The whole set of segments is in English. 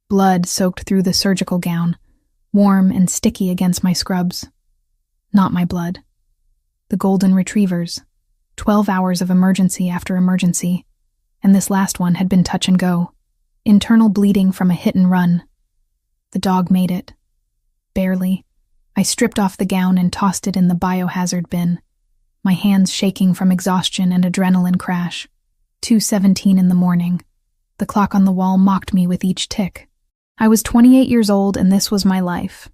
Blood soaked through the surgical gown, warm and sticky against my scrubs. Not my blood. The golden retrievers. 12 hours of emergency after emergency, and this last one had been touch and go. Internal bleeding from a hit and run. The dog made it. Barely. I stripped off the gown and tossed it in the biohazard bin, my hands shaking from exhaustion and adrenaline crash. 2:17 in the morning. The clock on the wall mocked me with each tick. I was 28 years old and this was my life.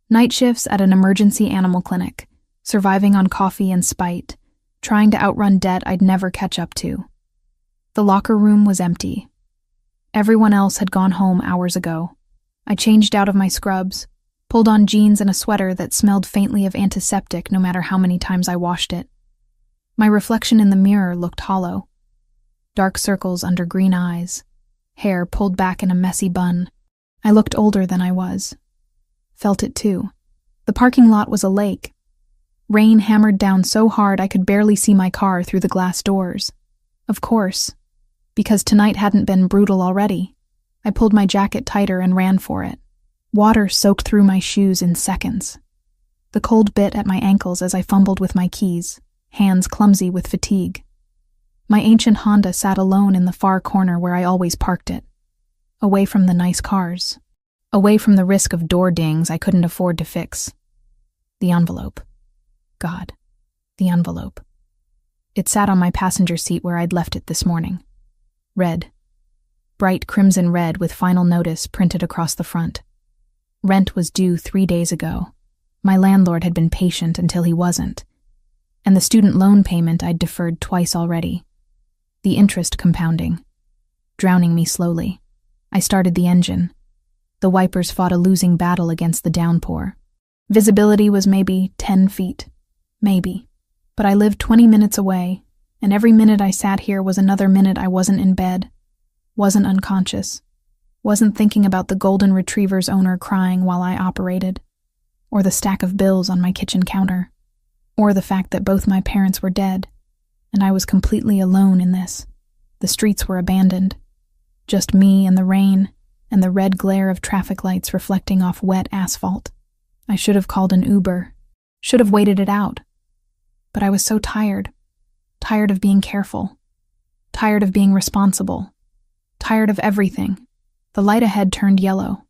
Night shifts at an emergency animal clinic, surviving on coffee and spite, trying to outrun debt I'd never catch up to. The locker room was empty. Everyone else had gone home hours ago. I changed out of my scrubs, pulled on jeans and a sweater that smelled faintly of antiseptic no matter how many times I washed it. My reflection in the mirror looked hollow. Dark circles under green eyes, hair pulled back in a messy bun. I looked older than I was. Felt it too. The parking lot was a lake. Rain hammered down so hard I could barely see my car through the glass doors. Of course, because tonight hadn't been brutal already. I pulled my jacket tighter and ran for it. Water soaked through my shoes in seconds. The cold bit at my ankles as I fumbled with my keys, hands clumsy with fatigue. My ancient Honda sat alone in the far corner where I always parked it, away from the nice cars, away from the risk of door dings I couldn't afford to fix. The envelope. God, the envelope. It sat on my passenger seat where I'd left it this morning. Red. Bright crimson red with final notice printed across the front. Rent was due 3 days ago. My landlord had been patient until he wasn't. And the student loan payment I'd deferred twice already. The interest compounding, drowning me slowly. I started the engine. The wipers fought a losing battle against the downpour. Visibility was maybe 10 feet. Maybe. But I lived 20 minutes away, and every minute I sat here was another minute I wasn't in bed, wasn't unconscious, wasn't thinking about the golden retriever's owner crying while I operated, or the stack of bills on my kitchen counter, or the fact that both my parents were dead, and I was completely alone in this. The streets were abandoned. Just me and the rain, and the red glare of traffic lights reflecting off wet asphalt. I should have called an Uber, should have waited it out. But I was so tired. Tired of being careful. Tired of being responsible. Tired of everything. The light ahead turned yellow.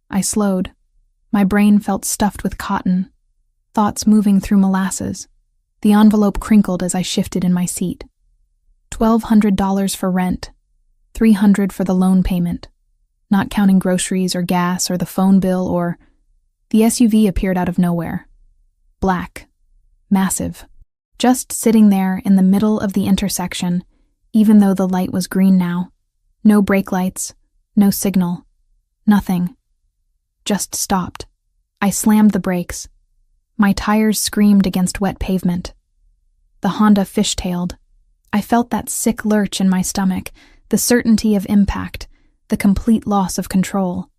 I slowed. My brain felt stuffed with cotton. Thoughts moving through molasses. The envelope crinkled as I shifted in my seat. $1,200 for rent. $300 for the loan payment. Not counting groceries or gas or the phone bill or... The SUV appeared out of nowhere. Black. Massive. Just sitting there in the middle of the intersection, even though the light was green now. No brake lights, no signal, nothing. Just stopped. I slammed the brakes. My tires screamed against wet pavement. The Honda fishtailed. I felt that sick lurch in my stomach, the certainty of impact, the complete loss of control.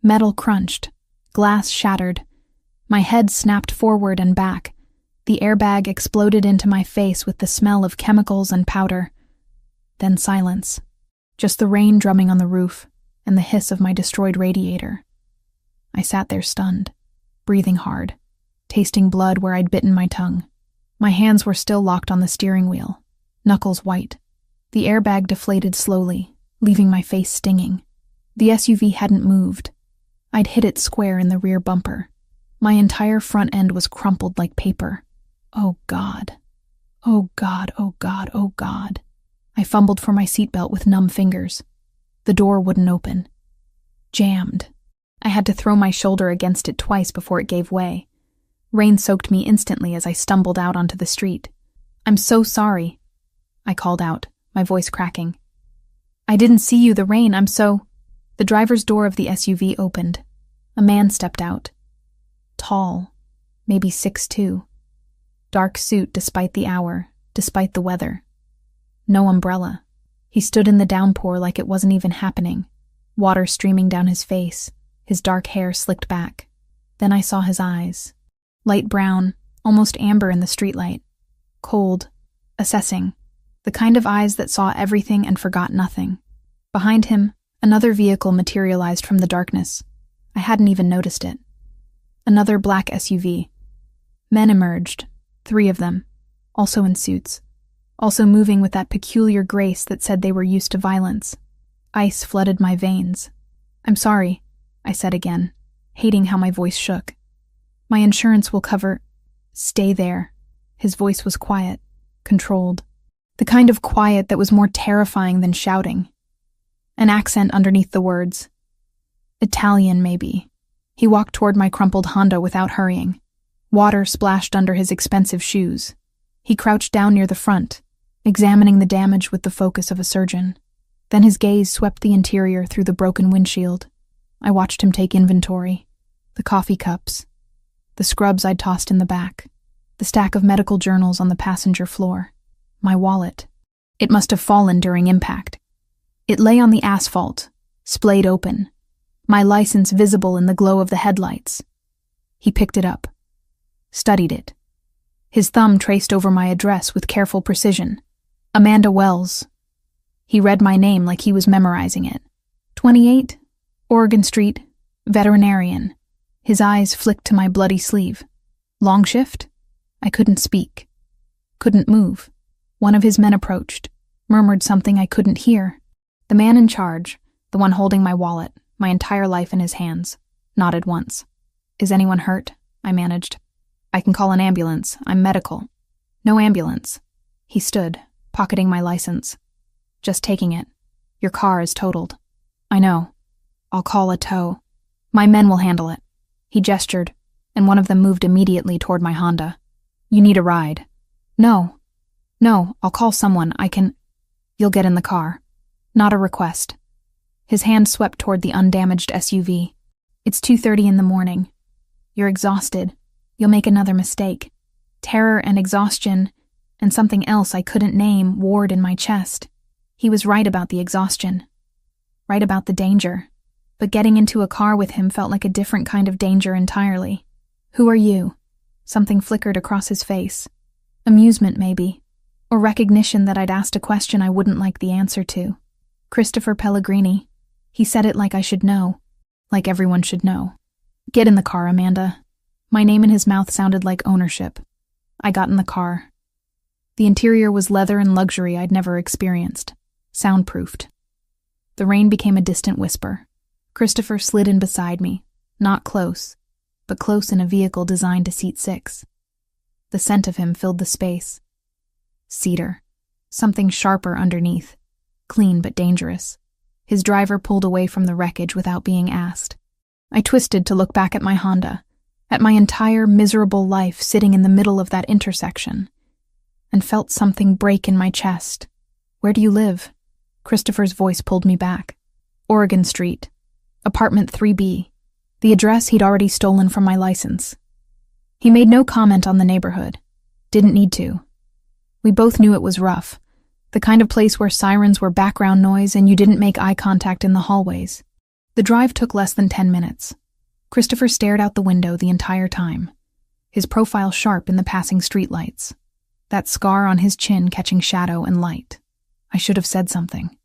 Metal crunched, glass shattered. My head snapped forward and back. The airbag exploded into my face with the smell of chemicals and powder. Then silence. Just the rain drumming on the roof and the hiss of my destroyed radiator. I sat there stunned, breathing hard, tasting blood where I'd bitten my tongue. My hands were still locked on the steering wheel, knuckles white. The airbag deflated slowly, leaving my face stinging. The SUV hadn't moved. I'd hit it square in the rear bumper. My entire front end was crumpled like paper. Oh God. Oh God, oh God, oh God. I fumbled for my seatbelt with numb fingers. The door wouldn't open. Jammed. I had to throw my shoulder against it twice before it gave way. Rain soaked me instantly as I stumbled out onto the street. "I'm so sorry," I called out, my voice cracking. "I didn't see you, the rain, I'm so..." The driver's door of the SUV opened. A man stepped out. Tall, maybe 6'2". Dark suit despite the hour, despite the weather. No umbrella. He stood in the downpour like it wasn't even happening, water streaming down his face, his dark hair slicked back. Then I saw his eyes. Light brown, almost amber in the streetlight. Cold, assessing. The kind of eyes that saw everything and forgot nothing. Behind him, Another vehicle materialized from the darkness. I hadn't even noticed it. Another black SUV. Men emerged, 3 of them, also in suits, also moving with that peculiar grace that said they were used to violence. Ice flooded my veins. "I'm sorry," I said again, hating how my voice shook. "My insurance will cover—" "Stay there." His voice was quiet, controlled. The kind of quiet that was more terrifying than shouting. An accent underneath the words. Italian, maybe. He walked toward my crumpled Honda without hurrying. Water splashed under his expensive shoes. He crouched down near the front, examining the damage with the focus of a surgeon. Then his gaze swept the interior through the broken windshield. I watched him take inventory. The coffee cups. The scrubs I'd tossed in the back. The stack of medical journals on the passenger floor. My wallet. It must have fallen during impact. It lay on the asphalt, splayed open. My license visible in the glow of the headlights. He picked it up. Studied it. His thumb traced over my address with careful precision. Amanda Wells. He read my name like he was memorizing it. 28, Oregon Street, veterinarian. His eyes flicked to my bloody sleeve. Long shift? I couldn't speak. Couldn't move. One of his men approached, murmured something I couldn't hear. The man in charge, the one holding my wallet, my entire life in his hands, nodded once. "Is anyone hurt?" I managed. "I can call an ambulance. I'm medical." "No ambulance." He stood, pocketing my license. "Just taking it. Your car is totaled." "I know. I'll call a tow. My men will handle it." He gestured, and one of them moved immediately toward my Honda. "You need a ride." No, I'll call someone. I can—" "You'll get in the car." "Not a request." His hand swept toward the undamaged SUV. "It's 2:30 in the morning. You're exhausted. You'll make another mistake." Terror and exhaustion, and something else I couldn't name, warred in my chest. He was right about the exhaustion. Right about the danger. But getting into a car with him felt like a different kind of danger entirely. "Who are you?" Something flickered across his face. Amusement, maybe. Or recognition that I'd asked a question I wouldn't like the answer to. "Christopher Pellegrini." He said it like I should know. Like everyone should know. "Get in the car, Amanda." My name in his mouth sounded like ownership. I got in the car. The interior was leather and luxury I'd never experienced. Soundproofed. The rain became a distant whisper. Christopher slid in beside me. Not close, but close in a vehicle designed to seat 6. The scent of him filled the space. Cedar. Something sharper underneath. Clean but dangerous. His driver pulled away from the wreckage without being asked. I twisted to look back at my Honda, at my entire miserable life sitting in the middle of that intersection, and felt something break in my chest. "Where do you live?" Christopher's voice pulled me back. "Oregon Street. Apartment 3B. The address he'd already stolen from my license. He made no comment on the neighborhood. Didn't need to. We both knew it was rough. The kind of place where sirens were background noise and you didn't make eye contact in the hallways. The drive took less than 10 minutes. Christopher stared out the window the entire time, his profile sharp in the passing streetlights, that scar on his chin catching shadow and light. I should have said something.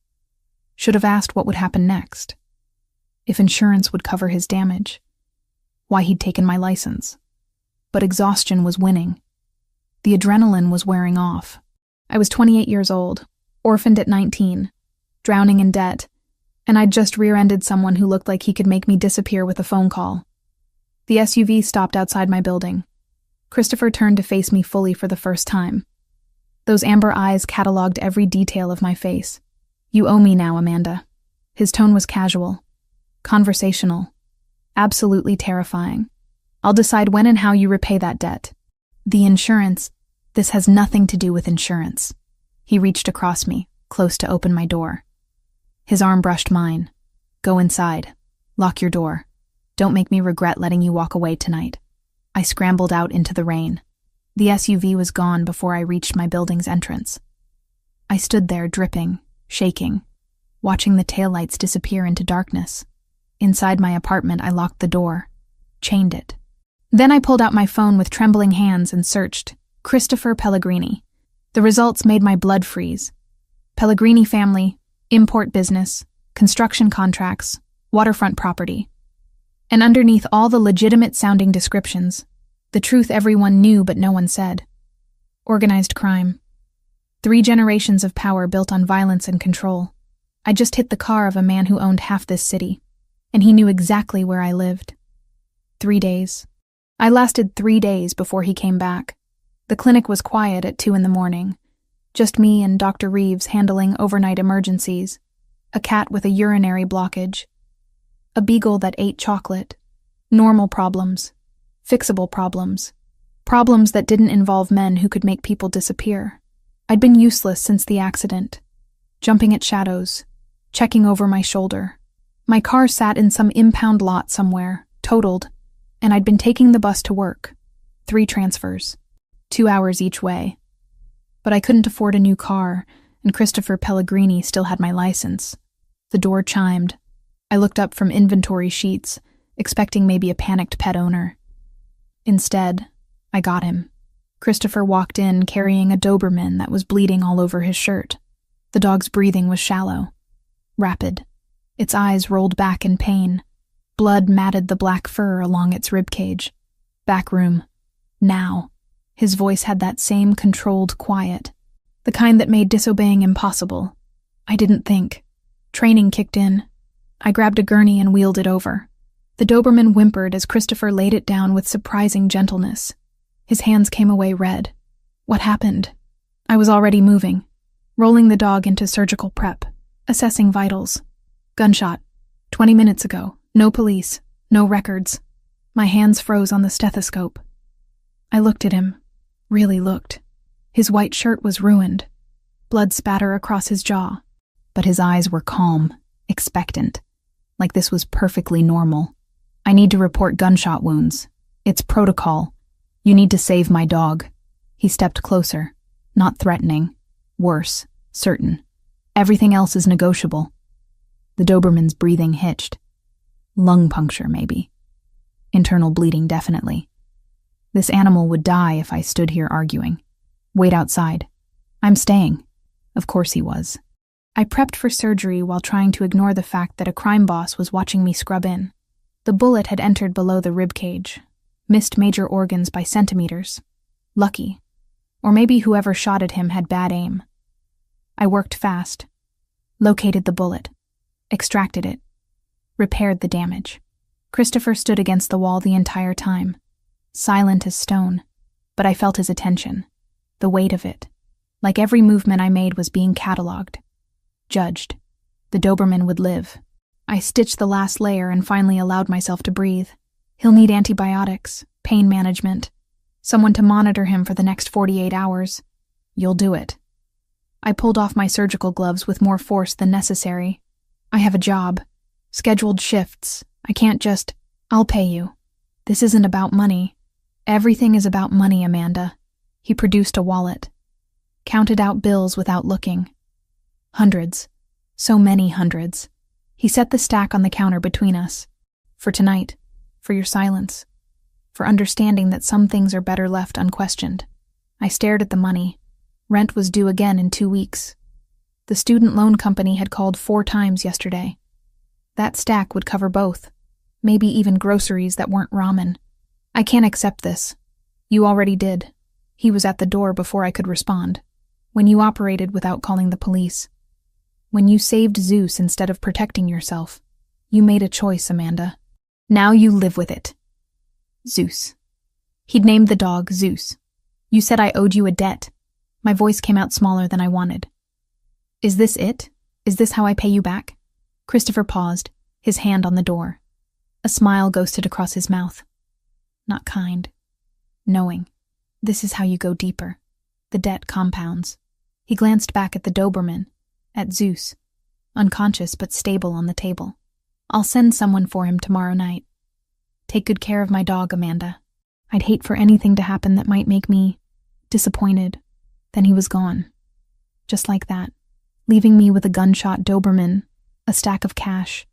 Should have asked what would happen next. If insurance would cover his damage. Why he'd taken my license. But exhaustion was winning. The adrenaline was wearing off. I was 28 years old, orphaned at 19, drowning in debt, and I'd just rear-ended someone who looked like he could make me disappear with a phone call. The SUV stopped outside my building. Christopher turned to face me fully for the first time. Those amber eyes cataloged every detail of my face. "You owe me now, Amanda." His tone was casual, conversational, absolutely terrifying. "I'll decide when and how you repay that debt. The insurance, this has nothing to do with insurance." He reached across me, close to open my door. His arm brushed mine. "Go inside. Lock your door. Don't make me regret letting you walk away tonight." I scrambled out into the rain. The SUV was gone before I reached my building's entrance. I stood there dripping, shaking, watching the taillights disappear into darkness. Inside my apartment, I locked the door, chained it. Then I pulled out my phone with trembling hands and searched Christopher Pellegrini. The results made my blood freeze. Pellegrini family, import business, construction contracts, waterfront property. And underneath all the legitimate-sounding descriptions, the truth everyone knew but no one said. Organized crime. 3 generations of power built on violence and control. I just hit the car of a man who owned half this city, and he knew exactly where I lived. 3 days. I lasted 3 days before he came back. The clinic was quiet at 2 a.m, just me and Dr. Reeves handling overnight emergencies, a cat with a urinary blockage, a beagle that ate chocolate, normal problems, fixable problems, problems that didn't involve men who could make people disappear. I'd been useless since the accident, jumping at shadows, checking over my shoulder. My car sat in some impound lot somewhere, totaled, and I'd been taking the bus to work. 3 transfers, 2 hours each way. But I couldn't afford a new car, and Christopher Pellegrini still had my license. The door chimed. I looked up from inventory sheets, expecting maybe a panicked pet owner. Instead, I got him. Christopher walked in carrying a Doberman that was bleeding all over his shirt. The dog's breathing was shallow, rapid. Its eyes rolled back in pain. Blood matted the black fur along its ribcage. Back room. Now. His voice had that same controlled quiet, the kind that made disobeying impossible. I didn't think. Training kicked in. I grabbed a gurney and wheeled it over. The Doberman whimpered as Christopher laid it down with surprising gentleness. His hands came away red. What happened? I was already moving, rolling the dog into surgical prep, assessing vitals. Gunshot. 20 minutes ago. No police. No records. My hands froze on the stethoscope. I looked at him. Really looked. His white shirt was ruined. Blood spatter across his jaw. But his eyes were calm, expectant, like this was perfectly normal. I need to report gunshot wounds. It's protocol. You need to save my dog. He stepped closer, not threatening. Worse, certain. Everything else is negotiable. The Doberman's breathing hitched. Lung puncture, maybe. Internal bleeding, definitely. This animal would die if I stood here arguing. Wait outside. I'm staying. Of course he was. I prepped for surgery while trying to ignore the fact that a crime boss was watching me scrub in. The bullet had entered below the ribcage, missed major organs by centimeters. Lucky. Or maybe whoever shot at him had bad aim. I worked fast. Located the bullet. Extracted it. Repaired the damage. Christopher stood against the wall the entire time. Silent as stone, but I felt his attention, the weight of it. Like every movement I made was being catalogued, judged. The Doberman would live. I stitched the last layer and finally allowed myself to breathe. He'll need antibiotics, pain management, someone to monitor him for the next 48 hours. You'll do it. I pulled off my surgical gloves with more force than necessary. I have a job, scheduled shifts. I can't just, I'll pay you. This isn't about money. Everything is about money, Amanda. He produced a wallet. Counted out bills without looking. Hundreds. So many hundreds. He set the stack on the counter between us. For tonight. For your silence. For understanding that some things are better left unquestioned. I stared at the money. Rent was due again in 2 weeks. The student loan company had called 4 times yesterday. That stack would cover both. Maybe even groceries that weren't ramen. I can't accept this. You already did. He was at the door before I could respond. When you operated without calling the police. When you saved Zeus instead of protecting yourself. You made a choice, Amanda. Now you live with it. Zeus. He'd named the dog Zeus. You said I owed you a debt. My voice came out smaller than I wanted. Is this it? Is this how I pay you back? Christopher paused, his hand on the door. A smile ghosted across his mouth. Not kind. Knowing. This is how you go deeper. The debt compounds. He glanced back at the Doberman, at Zeus, unconscious but stable on the table. I'll send someone for him tomorrow night. Take good care of my dog, Amanda. I'd hate for anything to happen that might make me disappointed. Then he was gone. Just like that, leaving me with a gunshot Doberman, a stack of cash,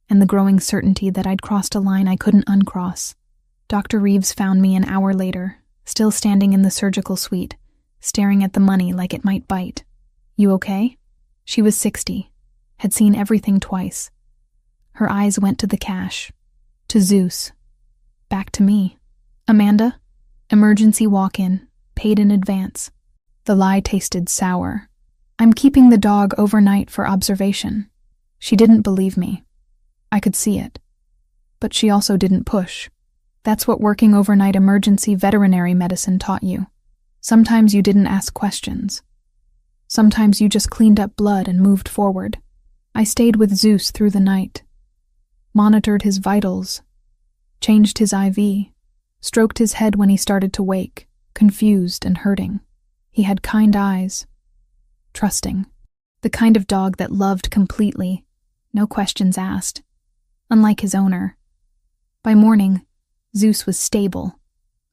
and the growing certainty that I'd crossed a line I couldn't uncross. Dr. Reeves found me an hour later, still standing in the surgical suite, staring at the money like it might bite. You okay? She was 60, had seen everything twice. Her eyes went to the cash, to Zeus, back to me. Amanda? Emergency walk-in, paid in advance. The lie tasted sour. I'm keeping the dog overnight for observation. She didn't believe me. I could see it. But she also didn't push. That's what working overnight emergency veterinary medicine taught you. Sometimes you didn't ask questions. Sometimes you just cleaned up blood and moved forward. I stayed with Zeus through the night, monitored his vitals, changed his IV, stroked his head when he started to wake, confused and hurting. He had kind eyes, trusting, the kind of dog that loved completely, no questions asked, unlike his owner. By morning, Zeus was stable,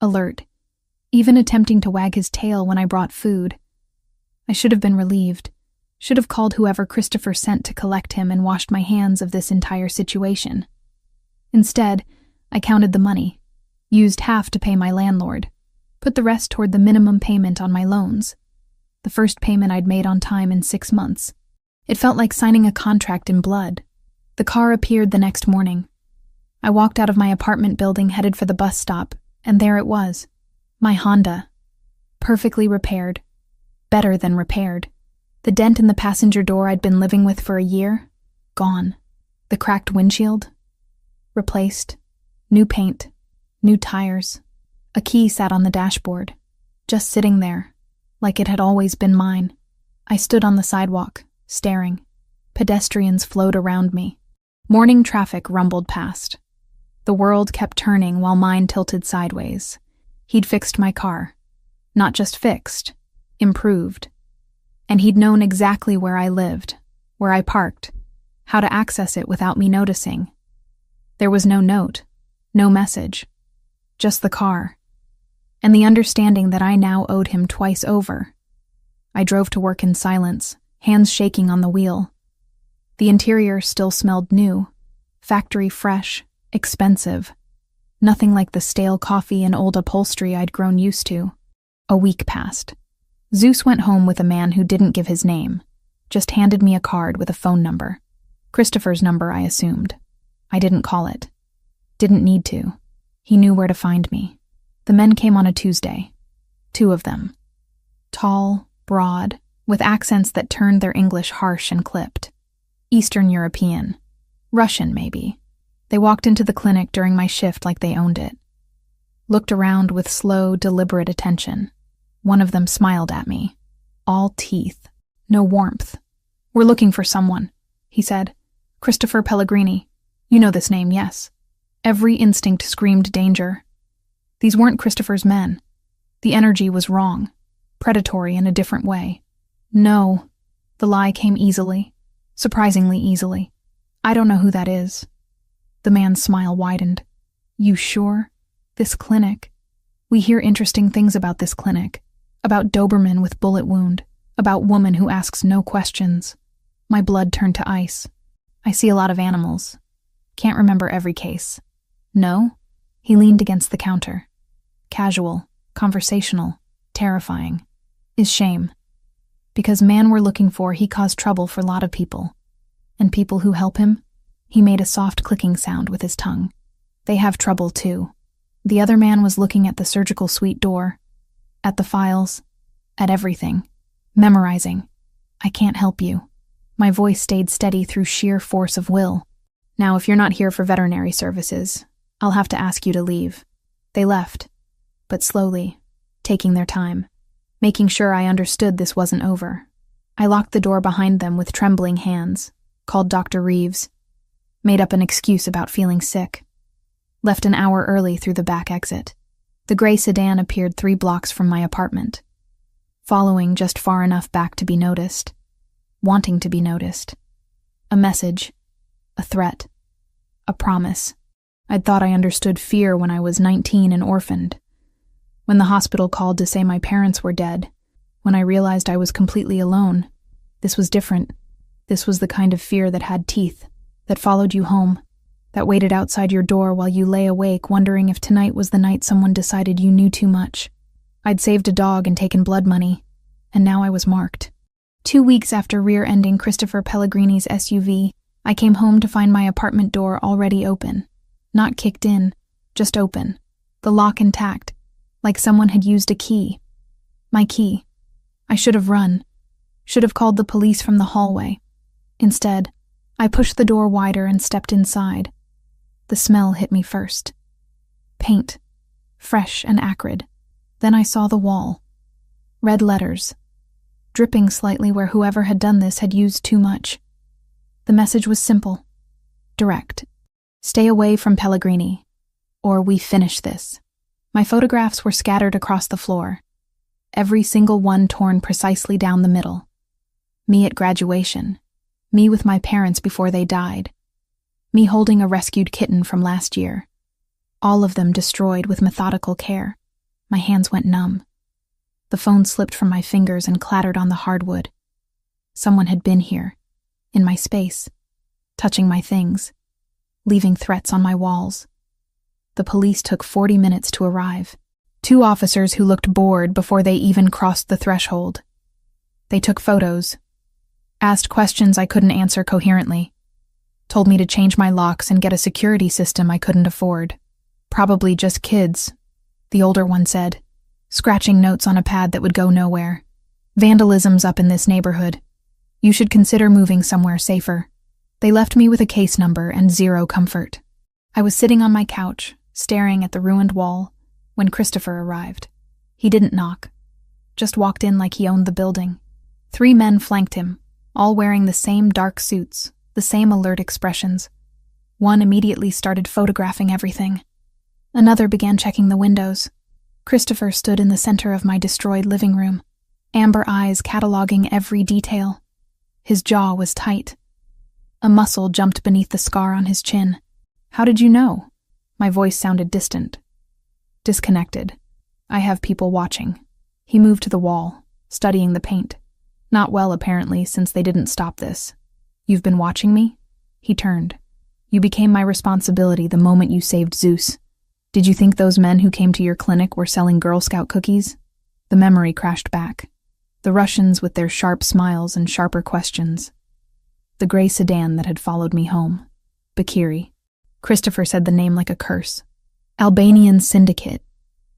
alert, even attempting to wag his tail when I brought food. I should have been relieved, should have called whoever Christopher sent to collect him and washed my hands of this entire situation. Instead, I counted the money, used half to pay my landlord, put the rest toward the minimum payment on my loans, the first payment I'd made on time in 6 months. It felt like signing a contract in blood. The car appeared the next morning. I walked out of my apartment building headed for the bus stop, and there it was. My Honda. Perfectly repaired. Better than repaired. The dent in the passenger door I'd been living with for a year? Gone. The cracked windshield? Replaced. New paint. New tires. A key sat on the dashboard, just sitting there, like it had always been mine. I stood on the sidewalk, staring. Pedestrians flowed around me. Morning traffic rumbled past. The world kept turning while mine tilted sideways. He'd fixed my car. Not just fixed, improved. And he'd known exactly where I lived, where I parked, how to access it without me noticing. There was no note, no message, just the car, and the understanding that I now owed him twice over. I drove to work in silence, hands shaking on the wheel. The interior still smelled new, factory fresh, expensive. Nothing like the stale coffee and old upholstery I'd grown used to. A week passed. Zeus went home with a man who didn't give his name, just handed me a card with a phone number. Christopher's number, I assumed. I didn't call it. Didn't need to. He knew where to find me. The men came on a Tuesday. 2 of them. Tall, broad, with accents that turned their English harsh and clipped. Eastern European. Russian, maybe. They walked into the clinic during my shift like they owned it. Looked around with slow, deliberate attention. One of them smiled at me. All teeth. No warmth. "We're looking for someone," he said. "Christopher Pellegrini. You know this name, yes." Every instinct screamed danger. These weren't Christopher's men. The energy was wrong. Predatory in a different way. "No." The lie came easily. Surprisingly easily. "I don't know who that is." The man's smile widened. "You sure? This clinic. We hear interesting things about this clinic. About Doberman with bullet wound. About woman who asks no questions." My blood turned to ice. "I see a lot of animals. Can't remember every case." "No?" He leaned against the counter. Casual, conversational, terrifying. "Is shame. Because man we're looking for, he caused trouble for a lot of people. And people who help him?" He made a soft clicking sound with his tongue. "They have trouble too." The other man was looking at the surgical suite door, at the files, at everything, memorizing. "I can't help you." My voice stayed steady through sheer force of will. "Now, if you're not here for veterinary services, I'll have to ask you to leave." They left, but slowly, taking their time, making sure I understood this wasn't over. I locked the door behind them with trembling hands, called Dr. Reeves, made up an excuse about feeling sick, left an hour early through the back exit. The gray sedan appeared 3 blocks from my apartment, following just far enough back to be noticed, wanting to be noticed. A message, a threat, a promise. I'd thought I understood fear when I was 19 and orphaned, when the hospital called to say my parents were dead, when I realized I was completely alone. This was different. This was the kind of fear that had teeth, that followed you home, that waited outside your door while you lay awake wondering if tonight was the night someone decided you knew too much. I'd saved a dog and taken blood money, and now I was marked. 2 weeks after rear-ending Christopher Pellegrini's SUV, I came home to find my apartment door already open. Not kicked in, just open. The lock intact, like someone had used a key. My key. I should have run. Should have called the police from the hallway. Instead, I pushed the door wider and stepped inside. The smell hit me first. Paint. Fresh and acrid. Then I saw the wall. Red letters. Dripping slightly where whoever had done this had used too much. The message was simple. Direct. Stay away from Pellegrini, or we finish this. My photographs were scattered across the floor, every single one torn precisely down the middle. Me at graduation. Me with my parents before they died. Me holding a rescued kitten from last year. All of them destroyed with methodical care. My hands went numb. The phone slipped from my fingers and clattered on the hardwood. Someone had been here, in my space, touching my things, leaving threats on my walls. The police took 40 minutes to arrive. 2 officers who looked bored before they even crossed the threshold. They took photos, asked questions I couldn't answer coherently, told me to change my locks and get a security system I couldn't afford. Probably just kids, the older one said, scratching notes on a pad that would go nowhere. Vandalism's up in this neighborhood. You should consider moving somewhere safer. They left me with a case number and zero comfort. I was sitting on my couch, staring at the ruined wall, when Christopher arrived. He didn't knock, just walked in like he owned the building. 3 men flanked him, all wearing the same dark suits, the same alert expressions. One immediately started photographing everything. Another began checking the windows. Christopher stood in the center of my destroyed living room, amber eyes cataloging every detail. His jaw was tight. A muscle jumped beneath the scar on his chin. How did you know? My voice sounded distant. Disconnected. I have people watching. He moved to the wall, studying the paint. Not well, apparently, since they didn't stop this. You've been watching me? He turned. You became my responsibility the moment you saved Zeus. Did you think those men who came to your clinic were selling Girl Scout cookies? The memory crashed back. The Russians with their sharp smiles and sharper questions. The gray sedan that had followed me home. Bakiri. Christopher said the name like a curse. Albanian syndicate.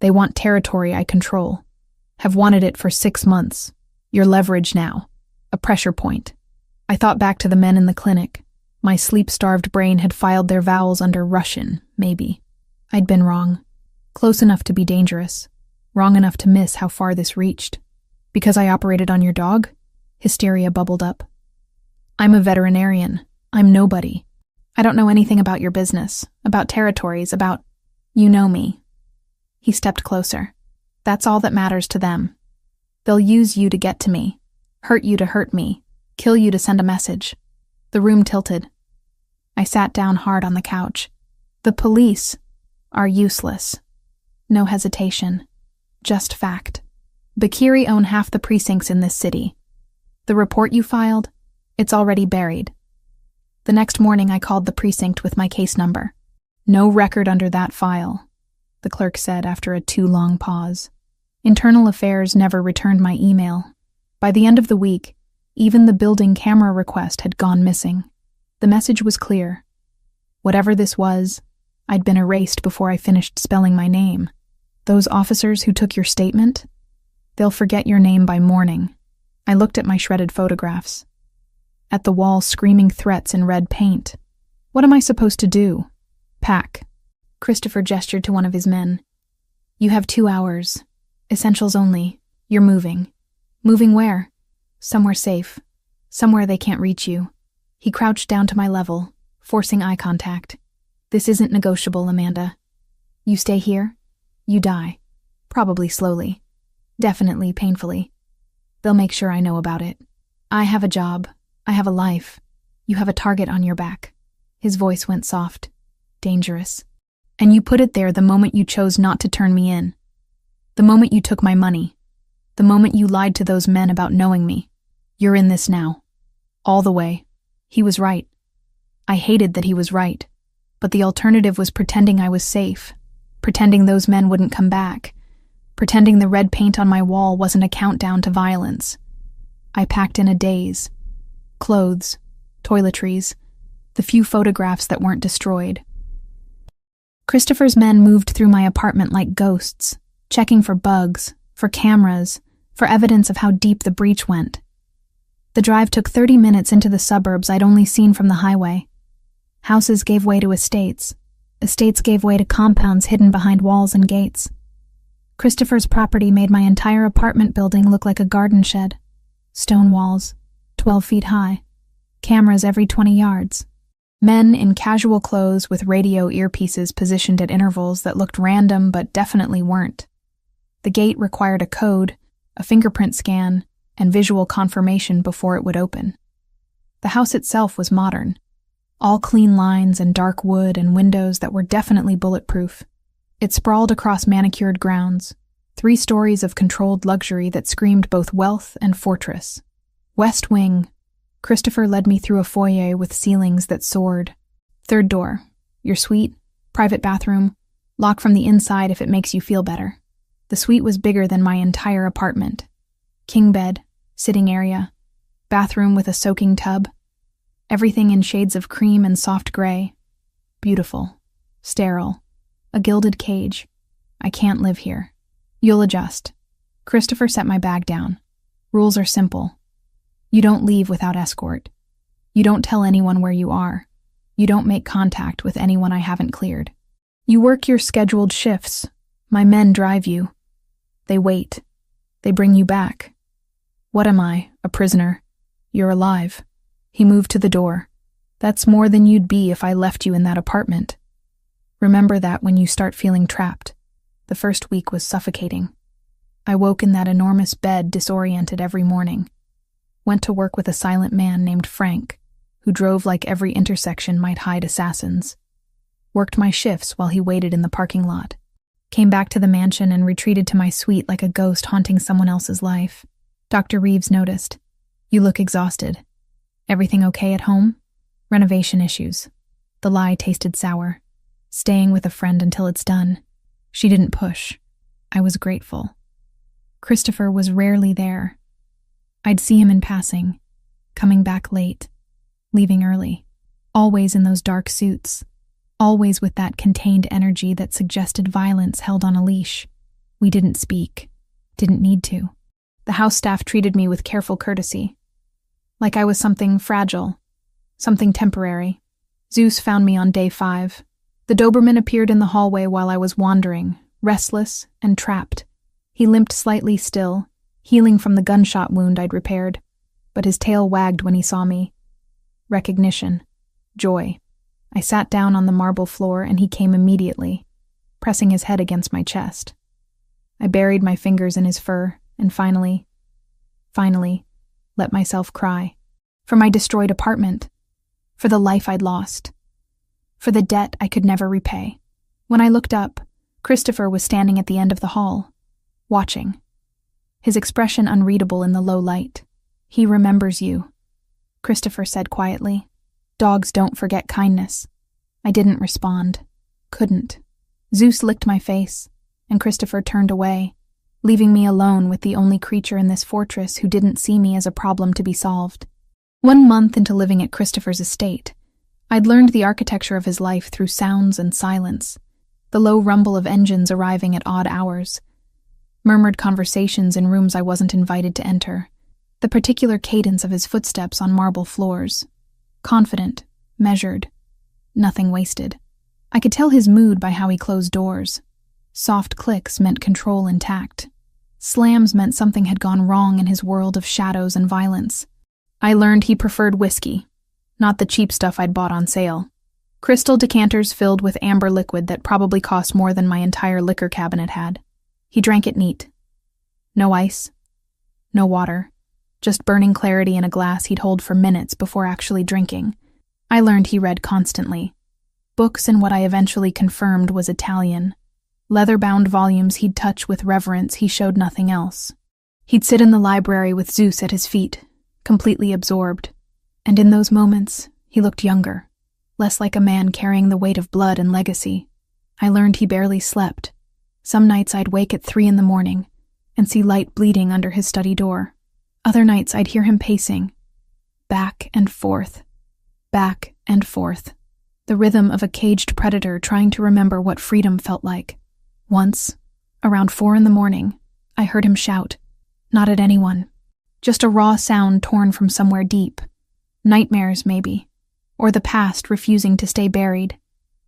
They want territory I control. Have wanted it for 6 months. Your leverage now. A pressure point. I thought back to the men in the clinic. My sleep-starved brain had filed their vowels under Russian, maybe. I'd been wrong. Close enough to be dangerous. Wrong enough to miss how far this reached. Because I operated on your dog? Hysteria bubbled up. I'm a veterinarian. I'm nobody. I don't know anything about your business, about territories, about... You know me. He stepped closer. That's all that matters to them. They'll use you to get to me, hurt you to hurt me, kill you to send a message. The room tilted. I sat down hard on the couch. The police are useless. No hesitation. Just fact. Bakiri own half the precincts in this city. The report you filed, it's already buried. The next morning I called the precinct with my case number. No record under that file, the clerk said after a too long pause. Internal Affairs never returned my email. By the end of the week, even the building camera request had gone missing. The message was clear. Whatever this was, I'd been erased before I finished spelling my name. Those officers who took your statement? They'll forget your name by morning. I looked at my shredded photographs. At the wall screaming threats in red paint. What am I supposed to do? Pack. Christopher gestured to one of his men. You have 2 hours. Essentials only. You're moving. Moving where? Somewhere safe. Somewhere they can't reach you. He crouched down to my level, forcing eye contact. This isn't negotiable, Amanda. You stay here, you die. Probably slowly. Definitely painfully. They'll make sure I know about it. I have a job. I have a life. You have a target on your back. His voice went soft. Dangerous. And you put it there the moment you chose not to turn me in. The moment you took my money. The moment you lied to those men about knowing me. You're in this now. All the way. He was right. I hated that he was right. But the alternative was pretending I was safe. Pretending those men wouldn't come back. Pretending the red paint on my wall wasn't a countdown to violence. I packed in a daze. Clothes, toiletries, the few photographs that weren't destroyed. Christopher's men moved through my apartment like ghosts, checking for bugs, for cameras, for evidence of how deep the breach went. The drive took 30 minutes into the suburbs I'd only seen from the highway. Houses gave way to estates. Estates gave way to compounds hidden behind walls and gates. Christopher's property made my entire apartment building look like a garden shed. Stone walls, 12 feet high. Cameras every 20 yards. Men in casual clothes with radio earpieces positioned at intervals that looked random but definitely weren't. The gate required a code, a fingerprint scan, and visual confirmation before it would open. The house itself was modern. All clean lines and dark wood and windows that were definitely bulletproof. It sprawled across manicured grounds, 3 stories of controlled luxury that screamed both wealth and fortress. West wing. Christopher led me through a foyer with ceilings that soared. 3rd door. Your suite, private bathroom, lock from the inside if it makes you feel better. The suite was bigger than my entire apartment. King bed, sitting area, bathroom with a soaking tub. Everything in shades of cream and soft gray. Beautiful. Sterile. A gilded cage. I can't live here. You'll adjust. Christopher set my bag down. Rules are simple. You don't leave without escort. You don't tell anyone where you are. You don't make contact with anyone I haven't cleared. You work your scheduled shifts. My men drive you. They wait. They bring you back. What am I? A prisoner? You're alive. He moved to the door. That's more than you'd be if I left you in that apartment. Remember that when you start feeling trapped. The first week was suffocating. I woke in that enormous bed disoriented every morning. Went to work with a silent man named Frank, who drove like every intersection might hide assassins. Worked my shifts while he waited in the parking lot. Came back to the mansion and retreated to my suite like a ghost haunting someone else's life. Dr. Reeves noticed. You look exhausted. Everything okay at home? Renovation issues. The lie tasted sour. Staying with a friend until it's done. She didn't push. I was grateful. Christopher was rarely there. I'd see him in passing, coming back late, leaving early, always in those dark suits, always with that contained energy that suggested violence held on a leash. We didn't speak, didn't need to. The house staff treated me with careful courtesy, like I was something fragile, something temporary. Zeus found me on day 5. The Doberman appeared in the hallway while I was wandering, restless and trapped. He limped slightly still, healing from the gunshot wound I'd repaired, but his tail wagged when he saw me. Recognition. Joy. I sat down on the marble floor and he came immediately, pressing his head against my chest. I buried my fingers in his fur and finally, let myself cry. For my destroyed apartment. For the life I'd lost. For the debt I could never repay. When I looked up, Christopher was standing at the end of the hall, watching. His expression unreadable in the low light. He remembers you, Christopher said quietly. Dogs don't forget kindness. I didn't respond. Couldn't. Zeus licked my face, and Christopher turned away, leaving me alone with the only creature in this fortress who didn't see me as a problem to be solved. 1 month into living at Christopher's estate, I'd learned the architecture of his life through sounds and silence, the low rumble of engines arriving at odd hours, murmured conversations in rooms I wasn't invited to enter, the particular cadence of his footsteps on marble floors. Confident, measured, nothing wasted. I could tell his mood by how he closed doors. Soft clicks meant control intact. Slams meant something had gone wrong in his world of shadows and violence. I learned he preferred whiskey, not the cheap stuff I'd bought on sale. Crystal decanters filled with amber liquid that probably cost more than my entire liquor cabinet had. He drank it neat. No ice, no water, just burning clarity in a glass he'd hold for minutes before actually drinking. I learned he read constantly. Books in what I eventually confirmed was Italian. Leather-bound volumes he'd touch with reverence, he showed nothing else. He'd sit in the library with Zeus at his feet, completely absorbed. And in those moments, he looked younger, less like a man carrying the weight of blood and legacy. I learned he barely slept. Some nights I'd wake at 3 a.m. and see light bleeding under his study door. Other nights I'd hear him pacing, back and forth, the rhythm of a caged predator trying to remember what freedom felt like. Once, around 4 a.m, I heard him shout, not at anyone, just a raw sound torn from somewhere deep. Nightmares, maybe, or the past refusing to stay buried.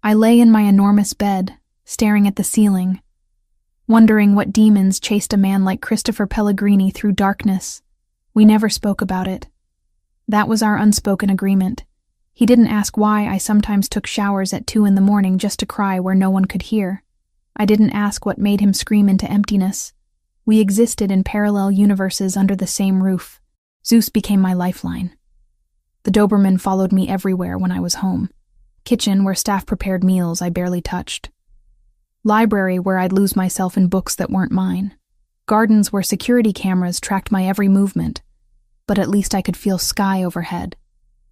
I lay in my enormous bed, staring at the ceiling, wondering what demons chased a man like Christopher Pellegrini through darkness. We never spoke about it. That was our unspoken agreement. He didn't ask why I sometimes took showers at 2 a.m. just to cry where no one could hear. I didn't ask what made him scream into emptiness. We existed in parallel universes under the same roof. Zeus became my lifeline. The Doberman followed me everywhere when I was home. Kitchen, where staff prepared meals I barely touched. Library, where I'd lose myself in books that weren't mine. Gardens where security cameras tracked my every movement. But at least I could feel sky overhead.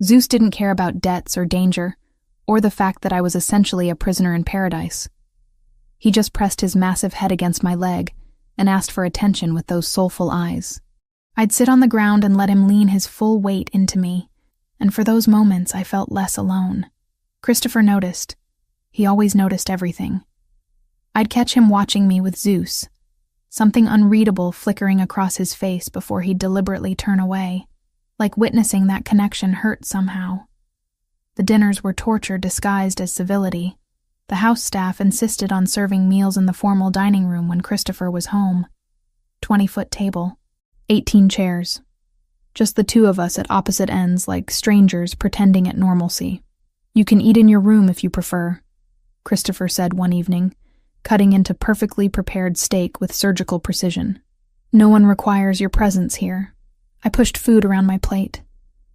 Zeus didn't care about debts or danger, or the fact that I was essentially a prisoner in paradise. He just pressed his massive head against my leg and asked for attention with those soulful eyes. I'd sit on the ground and let him lean his full weight into me, and for those moments I felt less alone. Christopher noticed. He always noticed everything. I'd catch him watching me with Zeus, something unreadable flickering across his face before he'd deliberately turn away, like witnessing that connection hurt somehow. The dinners were torture disguised as civility. The house staff insisted on serving meals in the formal dining room when Christopher was home. 20-foot table, 18 chairs. Just the two of us at opposite ends like strangers pretending at normalcy. "You can eat in your room if you prefer," Christopher said one evening, cutting into perfectly prepared steak with surgical precision. "No one requires your presence here." I pushed food around my plate.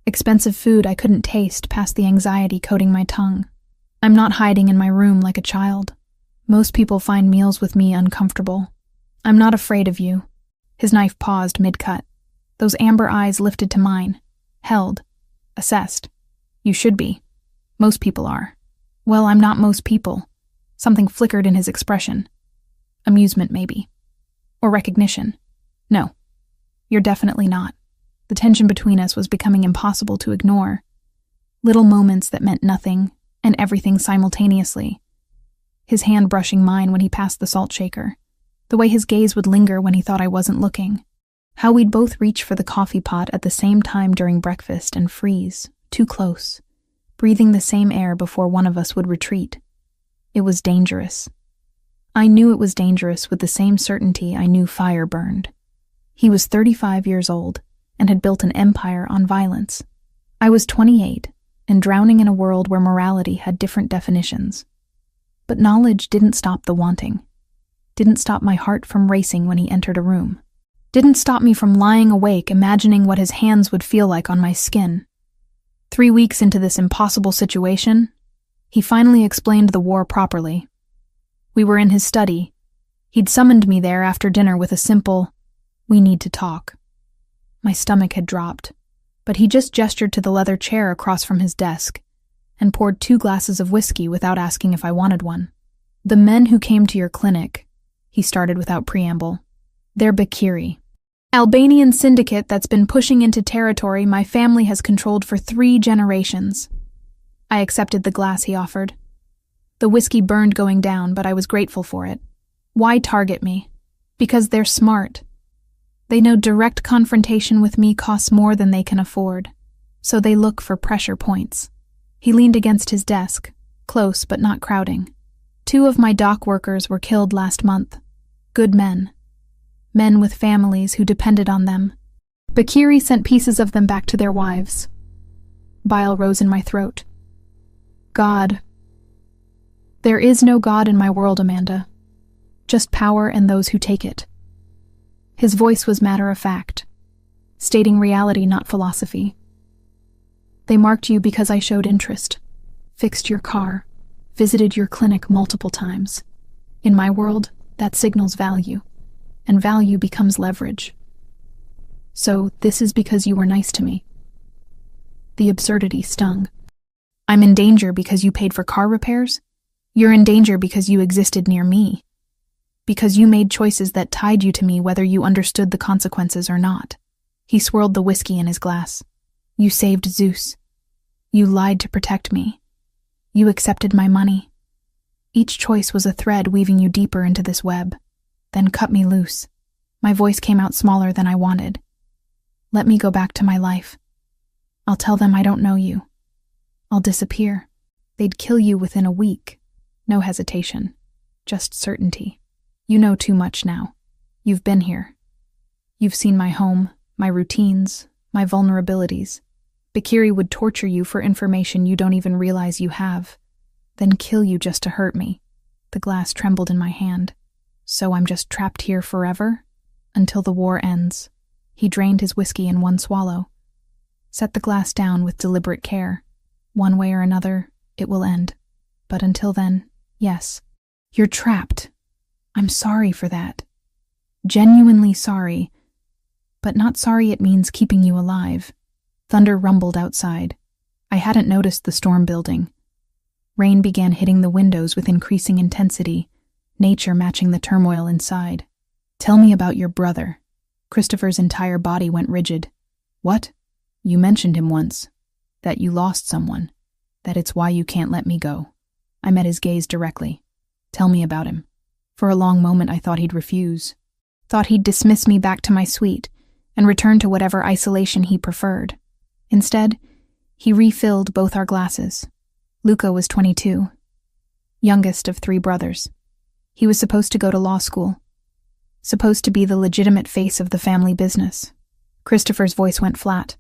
Expensive food I couldn't taste past the anxiety coating my tongue. I'm not hiding in my room like a child. Most people find meals with me uncomfortable. I'm not afraid of you. His knife paused mid-cut. Those amber eyes lifted to mine. Held. Assessed. "You should be. Most people are." Well, I'm not most people. Something flickered in his expression. Amusement, maybe. Or recognition. "No. You're definitely not." The tension between us was becoming impossible to ignore. Little moments that meant nothing, and everything simultaneously. His hand brushing mine when he passed the salt shaker. The way his gaze would linger when he thought I wasn't looking. How we'd both reach for the coffee pot at the same time during breakfast and freeze, too close, breathing the same air before one of us would retreat. It was dangerous. I knew it was dangerous with the same certainty I knew fire burned. He was 35 years old and had built an empire on violence. I was 28 and drowning in a world where morality had different definitions. But knowledge didn't stop the wanting. Didn't stop my heart from racing when he entered a room. Didn't stop me from lying awake imagining what his hands would feel like on my skin. 3 weeks into this impossible situation, he finally explained the war properly. We were in his study. He'd summoned me there after dinner with a simple, "We need to talk." My stomach had dropped, but he just gestured to the leather chair across from his desk and poured 2 glasses of whiskey without asking if I wanted one. "The men who came to your clinic," he started without preamble, "they're Bakiri. Albanian syndicate that's been pushing into territory my family has controlled for 3 generations. I accepted the glass he offered. The whiskey burned going down, but I was grateful for it. Why target me? Because they're smart. They know direct confrontation with me costs more than they can afford, so they look for pressure points. He leaned against his desk, close but not crowding. 2 of my dock workers were killed last month. Good men. Men with families who depended on them. Bakiri sent pieces of them back to their wives. Bile rose in my throat. God. There is no God in my world, Amanda. Just power and those who take it. His voice was matter-of-fact, stating reality, not philosophy. They marked you because I showed interest, fixed your car, visited your clinic multiple times. In my world, that signals value, and value becomes leverage. So this is because you were nice to me. The absurdity stung. I'm in danger because you paid for car repairs? You're in danger because you existed near me. Because you made choices that tied you to me whether you understood the consequences or not. He swirled the whiskey in his glass. You saved Zeus. You lied to protect me. You accepted my money. Each choice was a thread weaving you deeper into this web. Then cut me loose. My voice came out smaller than I wanted. Let me go back to my life. I'll tell them I don't know you. I'll disappear. They'd kill you within a week. No hesitation. Just certainty. You know too much now. You've been here. You've seen my home, my routines, my vulnerabilities. Bakiri would torture you for information you don't even realize you have, then kill you just to hurt me. The glass trembled in my hand. So I'm just trapped here forever? Until the war ends. He drained his whiskey in one swallow. Set the glass down with deliberate care. One way or another, it will end. But until then, yes. You're trapped. I'm sorry for that. Genuinely sorry. But not sorry it means keeping you alive. Thunder rumbled outside. I hadn't noticed the storm building. Rain began hitting the windows with increasing intensity, nature matching the turmoil inside. Tell me about your brother. Christopher's entire body went rigid. What? You mentioned him once. That you lost someone. That it's why you can't let me go. I met his gaze directly. Tell me about him. For a long moment I thought he'd refuse. Thought he'd dismiss me back to my suite and return to whatever isolation he preferred. Instead, he refilled both our glasses. Luca was 22, youngest of 3 brothers. He was supposed to go to law school, supposed to be the legitimate face of the family business. Christopher's voice went flat,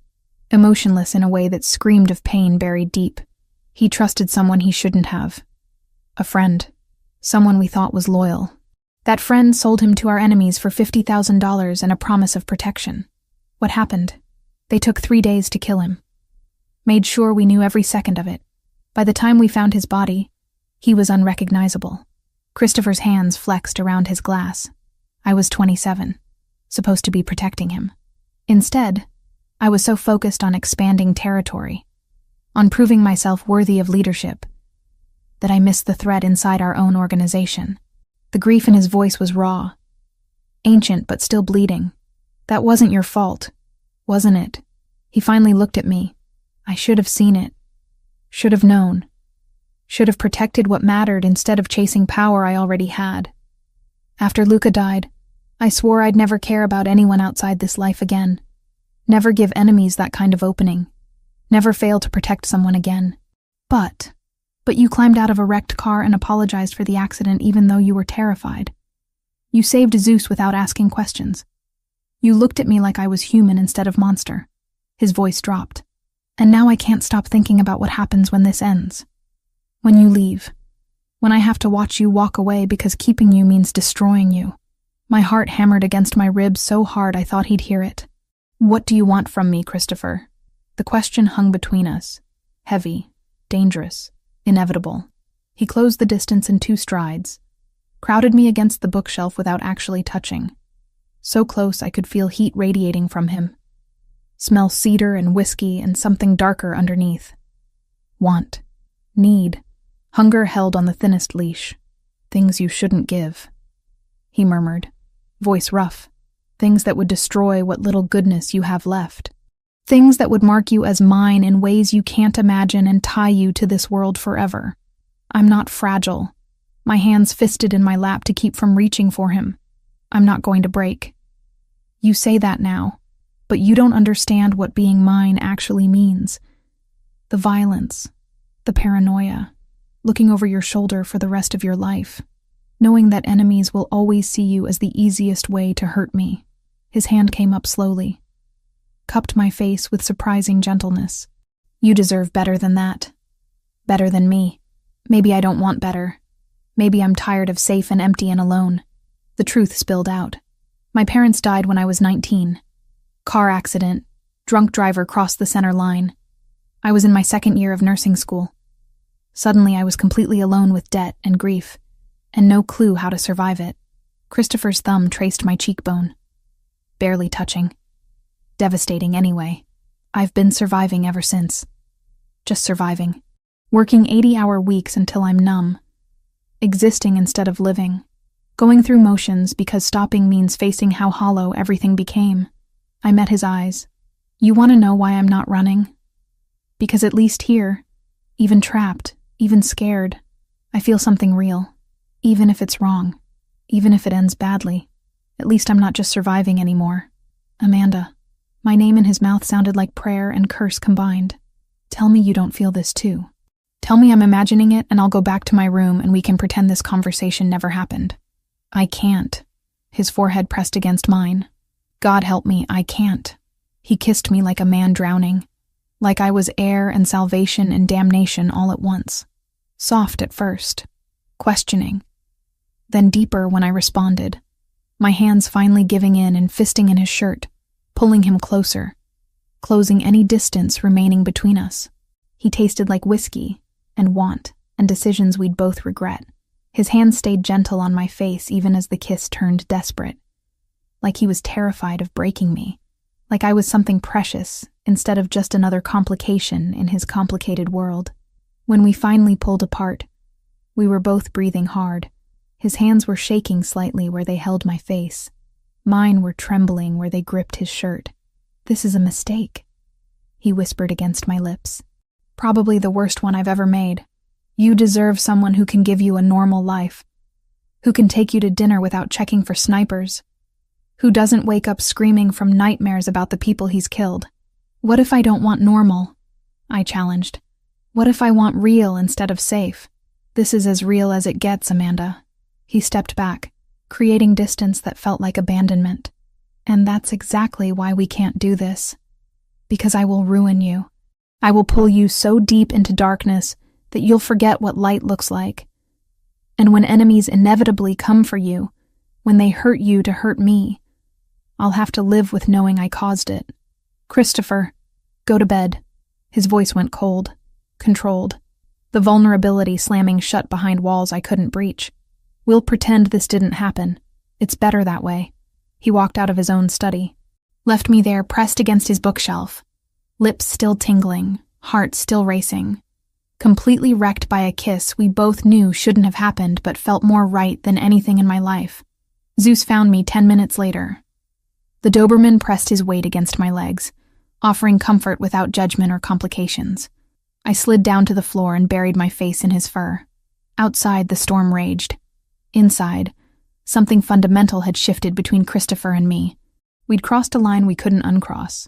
emotionless in a way that screamed of pain buried deep. He trusted someone he shouldn't have. A friend, someone we thought was loyal. That friend sold him to our enemies for $50,000 and a promise of protection. What happened? They took 3 days to kill him. Made sure we knew every second of it. By the time we found his body, he was unrecognizable. Christopher's hands flexed around his glass. I was 27, supposed to be protecting him. Instead, I was so focused on expanding territory, on proving myself worthy of leadership, that I missed the thread inside our own organization. The grief in his voice was raw, ancient but still bleeding. That wasn't your fault, wasn't it? He finally looked at me. I should have seen it. Should have known. Should have protected what mattered instead of chasing power I already had. After Luca died, I swore I'd never care about anyone outside this life again. Never give enemies that kind of opening. Never fail to protect someone again. But you climbed out of a wrecked car and apologized for the accident even though you were terrified. You saved Zeus without asking questions. You looked at me like I was human instead of monster. His voice dropped. And now I can't stop thinking about what happens when this ends. When you leave. When I have to watch you walk away because keeping you means destroying you. My heart hammered against my ribs so hard I thought he'd hear it. What do you want from me, Christopher? The question hung between us. Heavy, dangerous, inevitable. He closed the distance in 2 strides, crowded me against the bookshelf without actually touching. So close I could feel heat radiating from him. Smell cedar and whiskey and something darker underneath. Want. Need. Hunger held on the thinnest leash. Things you shouldn't give. He murmured, voice rough. Things that would destroy what little goodness you have left. Things that would mark you as mine in ways you can't imagine and tie you to this world forever. I'm not fragile. My hands fisted in my lap to keep from reaching for him. I'm not going to break. You say that now, but you don't understand what being mine actually means. The violence, the paranoia, looking over your shoulder for the rest of your life, knowing that enemies will always see you as the easiest way to hurt me. His hand came up slowly, cupped my face with surprising gentleness. You deserve better than that. Better than me. Maybe I don't want better. Maybe I'm tired of safe and empty and alone. The truth spilled out. My parents died when I was 19. Car accident. Drunk driver crossed the center line. I was in my 2nd year of nursing school. Suddenly I was completely alone with debt and grief, and no clue how to survive it. Christopher's thumb traced my cheekbone. Barely touching. Devastating anyway. I've been surviving ever since. Just surviving. Working 80-hour weeks until I'm numb. Existing instead of living. Going through motions because stopping means facing how hollow everything became. I met his eyes. You want to know why I'm not running? Because at least here, even trapped, even scared, I feel something real. Even if it's wrong, even if it ends badly, at least I'm not just surviving anymore. Amanda. My name in his mouth sounded like prayer and curse combined. Tell me you don't feel this too. Tell me I'm imagining it and I'll go back to my room and we can pretend this conversation never happened. I can't. His forehead pressed against mine. God help me, I can't. He kissed me like a man drowning, like I was air and salvation and damnation all at once. Soft at first, questioning, then deeper when I responded, my hands finally giving in and fisting in his shirt, pulling him closer, closing any distance remaining between us. He tasted like whiskey and want and decisions we'd both regret. His hand stayed gentle on my face even as the kiss turned desperate, like he was terrified of breaking me, like I was something precious instead of just another complication in his complicated world. When we finally pulled apart, we were both breathing hard. His hands were shaking slightly where they held my face. Mine were trembling where they gripped his shirt. This is a mistake, he whispered against my lips. Probably the worst one I've ever made. You deserve someone who can give you a normal life, who can take you to dinner without checking for snipers, who doesn't wake up screaming from nightmares about the people he's killed. What if I don't want normal? I challenged. What if I want real instead of safe? This is as real as it gets, Amanda. He stepped back, creating distance that felt like abandonment. And that's exactly why we can't do this. Because I will ruin you. I will pull you so deep into darkness that you'll forget what light looks like. And when enemies inevitably come for you, when they hurt you to hurt me, I'll have to live with knowing I caused it. Christopher, go to bed. His voice went cold, controlled, the vulnerability slamming shut behind walls I couldn't breach. We'll pretend this didn't happen. It's better that way. He walked out of his own study, left me there pressed against his bookshelf, lips still tingling, heart still racing. Completely wrecked by a kiss we both knew shouldn't have happened but felt more right than anything in my life. Zeus found me 10 minutes later. The Doberman pressed his weight against my legs, offering comfort without judgment or complications. I slid down to the floor and buried my face in his fur. Outside, the storm raged. Inside, something fundamental had shifted between Christopher and me. We'd crossed a line we couldn't uncross,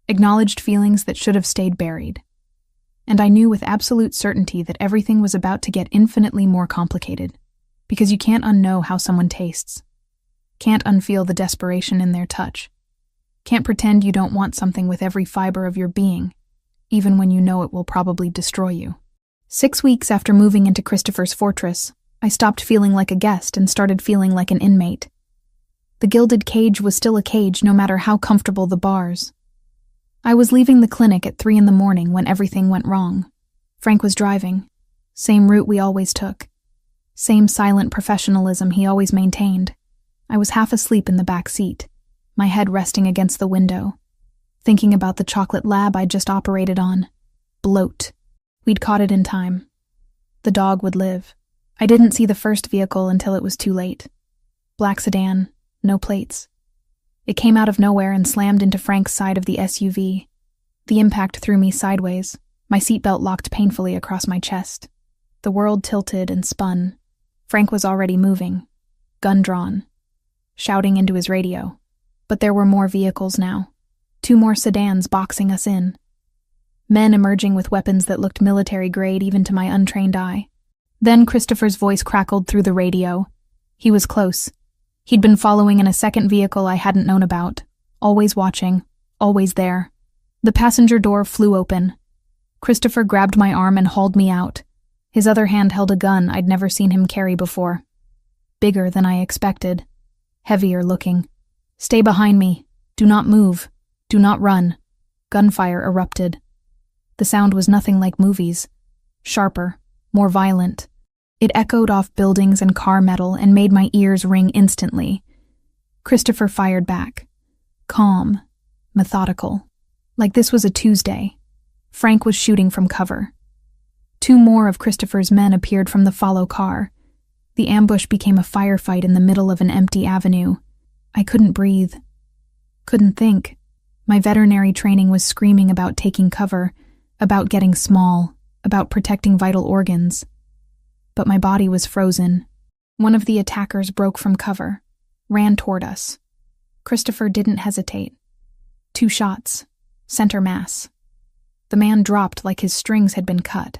acknowledged feelings that should have stayed buried. And I knew with absolute certainty that everything was about to get infinitely more complicated, because you can't unknow how someone tastes. Can't unfeel the desperation in their touch. Can't pretend you don't want something with every fiber of your being, even when you know it will probably destroy you. 6 weeks after moving into Christopher's fortress, I stopped feeling like a guest and started feeling like an inmate. The gilded cage was still a cage no matter how comfortable the bars. I was leaving the clinic at 3 a.m. when everything went wrong. Frank was driving. Same route we always took. Same silent professionalism he always maintained. I was half asleep in the back seat, my head resting against the window, thinking about the chocolate lab I'd just operated on. Bloat. We'd caught it in time. The dog would live. I didn't see the first vehicle until it was too late. Black sedan, no plates. It came out of nowhere and slammed into Frank's side of the SUV. The impact threw me sideways. My seatbelt locked painfully across my chest. The world tilted and spun. Frank was already moving, gun drawn, shouting into his radio. But there were more vehicles now. 2 more sedans boxing us in. Men emerging with weapons that looked military-grade even to my untrained eye. Then Christopher's voice crackled through the radio. He was close. He'd been following in a second vehicle I hadn't known about. Always watching. Always there. The passenger door flew open. Christopher grabbed my arm and hauled me out. His other hand held a gun I'd never seen him carry before. Bigger than I expected. Heavier looking. Stay behind me. Do not move. Do not run. Gunfire erupted. The sound was nothing like movies. Sharper. More violent. It echoed off buildings and car metal and made my ears ring instantly. Christopher fired back. Calm. Methodical. Like this was a Tuesday. Frank was shooting from cover. 2 more of Christopher's men appeared from the follow car. The ambush became a firefight in the middle of an empty avenue. I couldn't breathe. Couldn't think. My veterinary training was screaming about taking cover, about getting small, about protecting vital organs. But my body was frozen. One of the attackers broke from cover, ran toward us. Christopher didn't hesitate. 2 shots, center mass. The man dropped like his strings had been cut.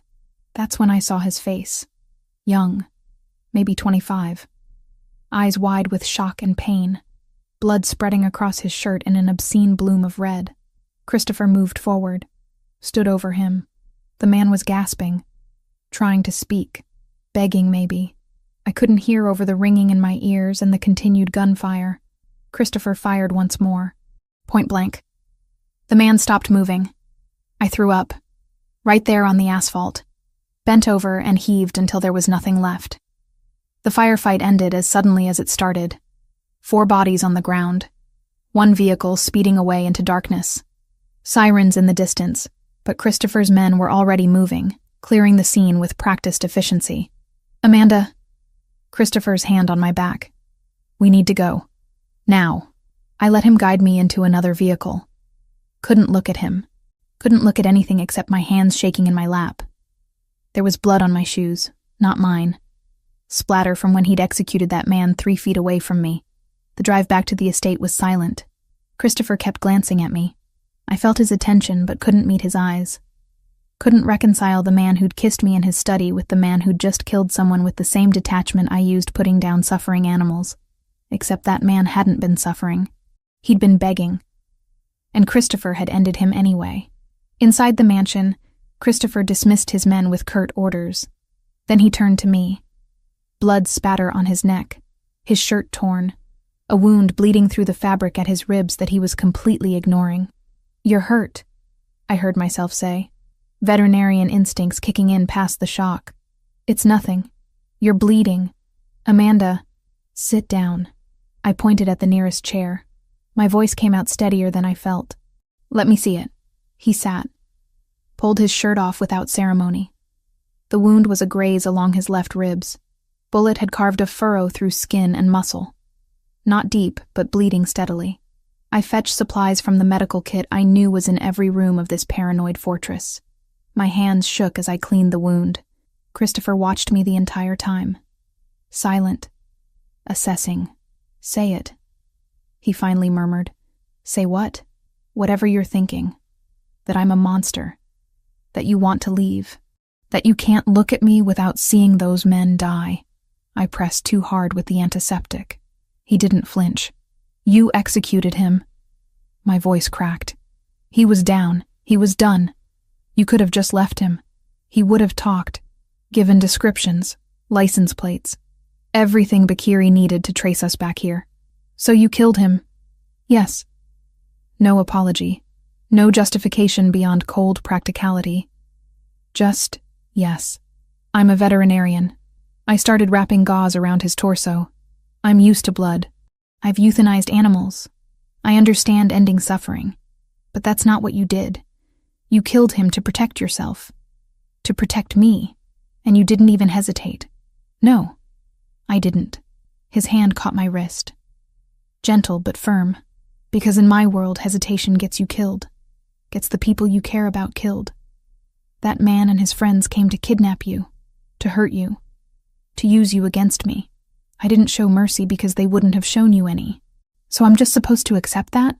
That's when I saw his face. Young, maybe 25. Eyes wide with shock and pain. Blood spreading across his shirt in an obscene bloom of red. Christopher moved forward, stood over him. The man was gasping, trying to speak, begging maybe. I couldn't hear over the ringing in my ears and the continued gunfire. Christopher fired once more, point blank. The man stopped moving. I threw up, right there on the asphalt, bent over and heaved until there was nothing left. The firefight ended as suddenly as it started. 4 bodies on the ground. 1 vehicle speeding away into darkness. Sirens in the distance, but Christopher's men were already moving, clearing the scene with practiced efficiency. Amanda. Christopher's hand on my back. We need to go. Now. I let him guide me into another vehicle. Couldn't look at him. Couldn't look at anything except my hands shaking in my lap. There was blood on my shoes, not mine. Splatter from when he'd executed that man 3 feet away from me. The drive back to the estate was silent. Christopher kept glancing at me. I felt his attention but couldn't meet his eyes. Couldn't reconcile the man who'd kissed me in his study with the man who'd just killed someone with the same detachment I used putting down suffering animals. Except that man hadn't been suffering. He'd been begging. And Christopher had ended him anyway. Inside the mansion, Christopher dismissed his men with curt orders. Then he turned to me. Blood spatter on his neck, his shirt torn, a wound bleeding through the fabric at his ribs that he was completely ignoring. You're hurt, I heard myself say, veterinarian instincts kicking in past the shock. It's nothing. You're bleeding. Amanda, sit down. I pointed at the nearest chair. My voice came out steadier than I felt. Let me see it. He sat, pulled his shirt off without ceremony. The wound was a graze along his left ribs. Bullet had carved a furrow through skin and muscle. Not deep, but bleeding steadily. I fetched supplies from the medical kit I knew was in every room of this paranoid fortress. My hands shook as I cleaned the wound. Christopher watched me the entire time. Silent. Assessing. Say it. He finally murmured. Say what? Whatever you're thinking. That I'm a monster. That you want to leave. That you can't look at me without seeing those men die. I pressed too hard with the antiseptic. He didn't flinch. You executed him. My voice cracked. He was down. He was done. You could have just left him. He would have talked. Given descriptions. License plates. Everything Bakiri needed to trace us back here. So you killed him? Yes. No apology. No justification beyond cold practicality. Just, yes. I'm a veterinarian. I started wrapping gauze around his torso. I'm used to blood. I've euthanized animals. I understand ending suffering. But that's not what you did. You killed him to protect yourself. To protect me. And you didn't even hesitate. No, I didn't. His hand caught my wrist. Gentle but firm. Because in my world, hesitation gets you killed. Gets the people you care about killed. That man and his friends came to kidnap you. To hurt you. To use you against me. I didn't show mercy because they wouldn't have shown you any. So I'm just supposed to accept that?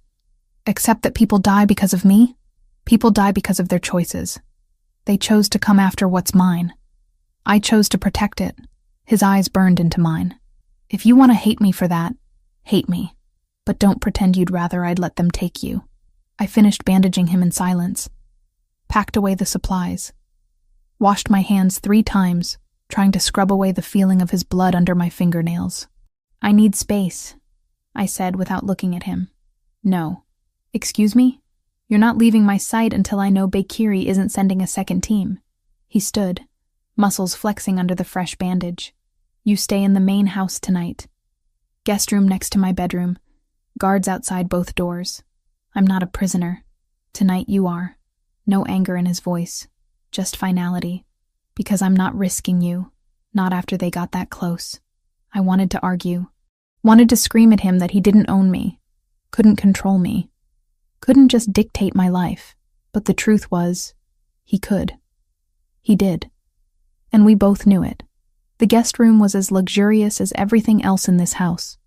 Accept that people die because of me? People die because of their choices. They chose to come after what's mine. I chose to protect it. His eyes burned into mine. If you want to hate me for that, hate me. But don't pretend you'd rather I'd let them take you. I finished bandaging him in silence. Packed away the supplies. Washed my hands 3 times, trying to scrub away the feeling of his blood under my fingernails. I need space, I said without looking at him. No. Excuse me? You're not leaving my sight until I know Bakiri isn't sending a second team. He stood, muscles flexing under the fresh bandage. You stay in the main house tonight. Guest room next to my bedroom. Guards outside both doors. I'm not a prisoner. Tonight you are. No anger in his voice. Just finality. Because I'm not risking you. Not after they got that close. I wanted to argue. Wanted to scream at him that he didn't own me. Couldn't control me. couldn't just dictate my life, but the truth was, he could. He did. And we both knew it. The guest room was as luxurious as everything else in this house.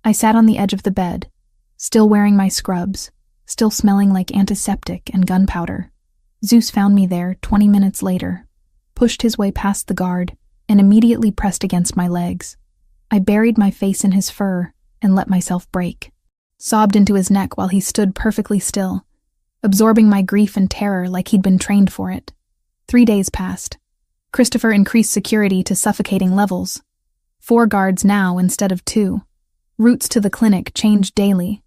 I sat on the edge of the bed, still wearing my scrubs, still smelling like antiseptic and gunpowder. Zeus found me there 20 minutes later, pushed his way past the guard, and immediately pressed against my legs. I buried my face in his fur and let myself break. Sobbed into his neck while he stood perfectly still, absorbing my grief and terror like he'd been trained for it. 3 days passed. Christopher increased security to suffocating levels. 4 guards now instead of 2. Routes to the clinic changed daily.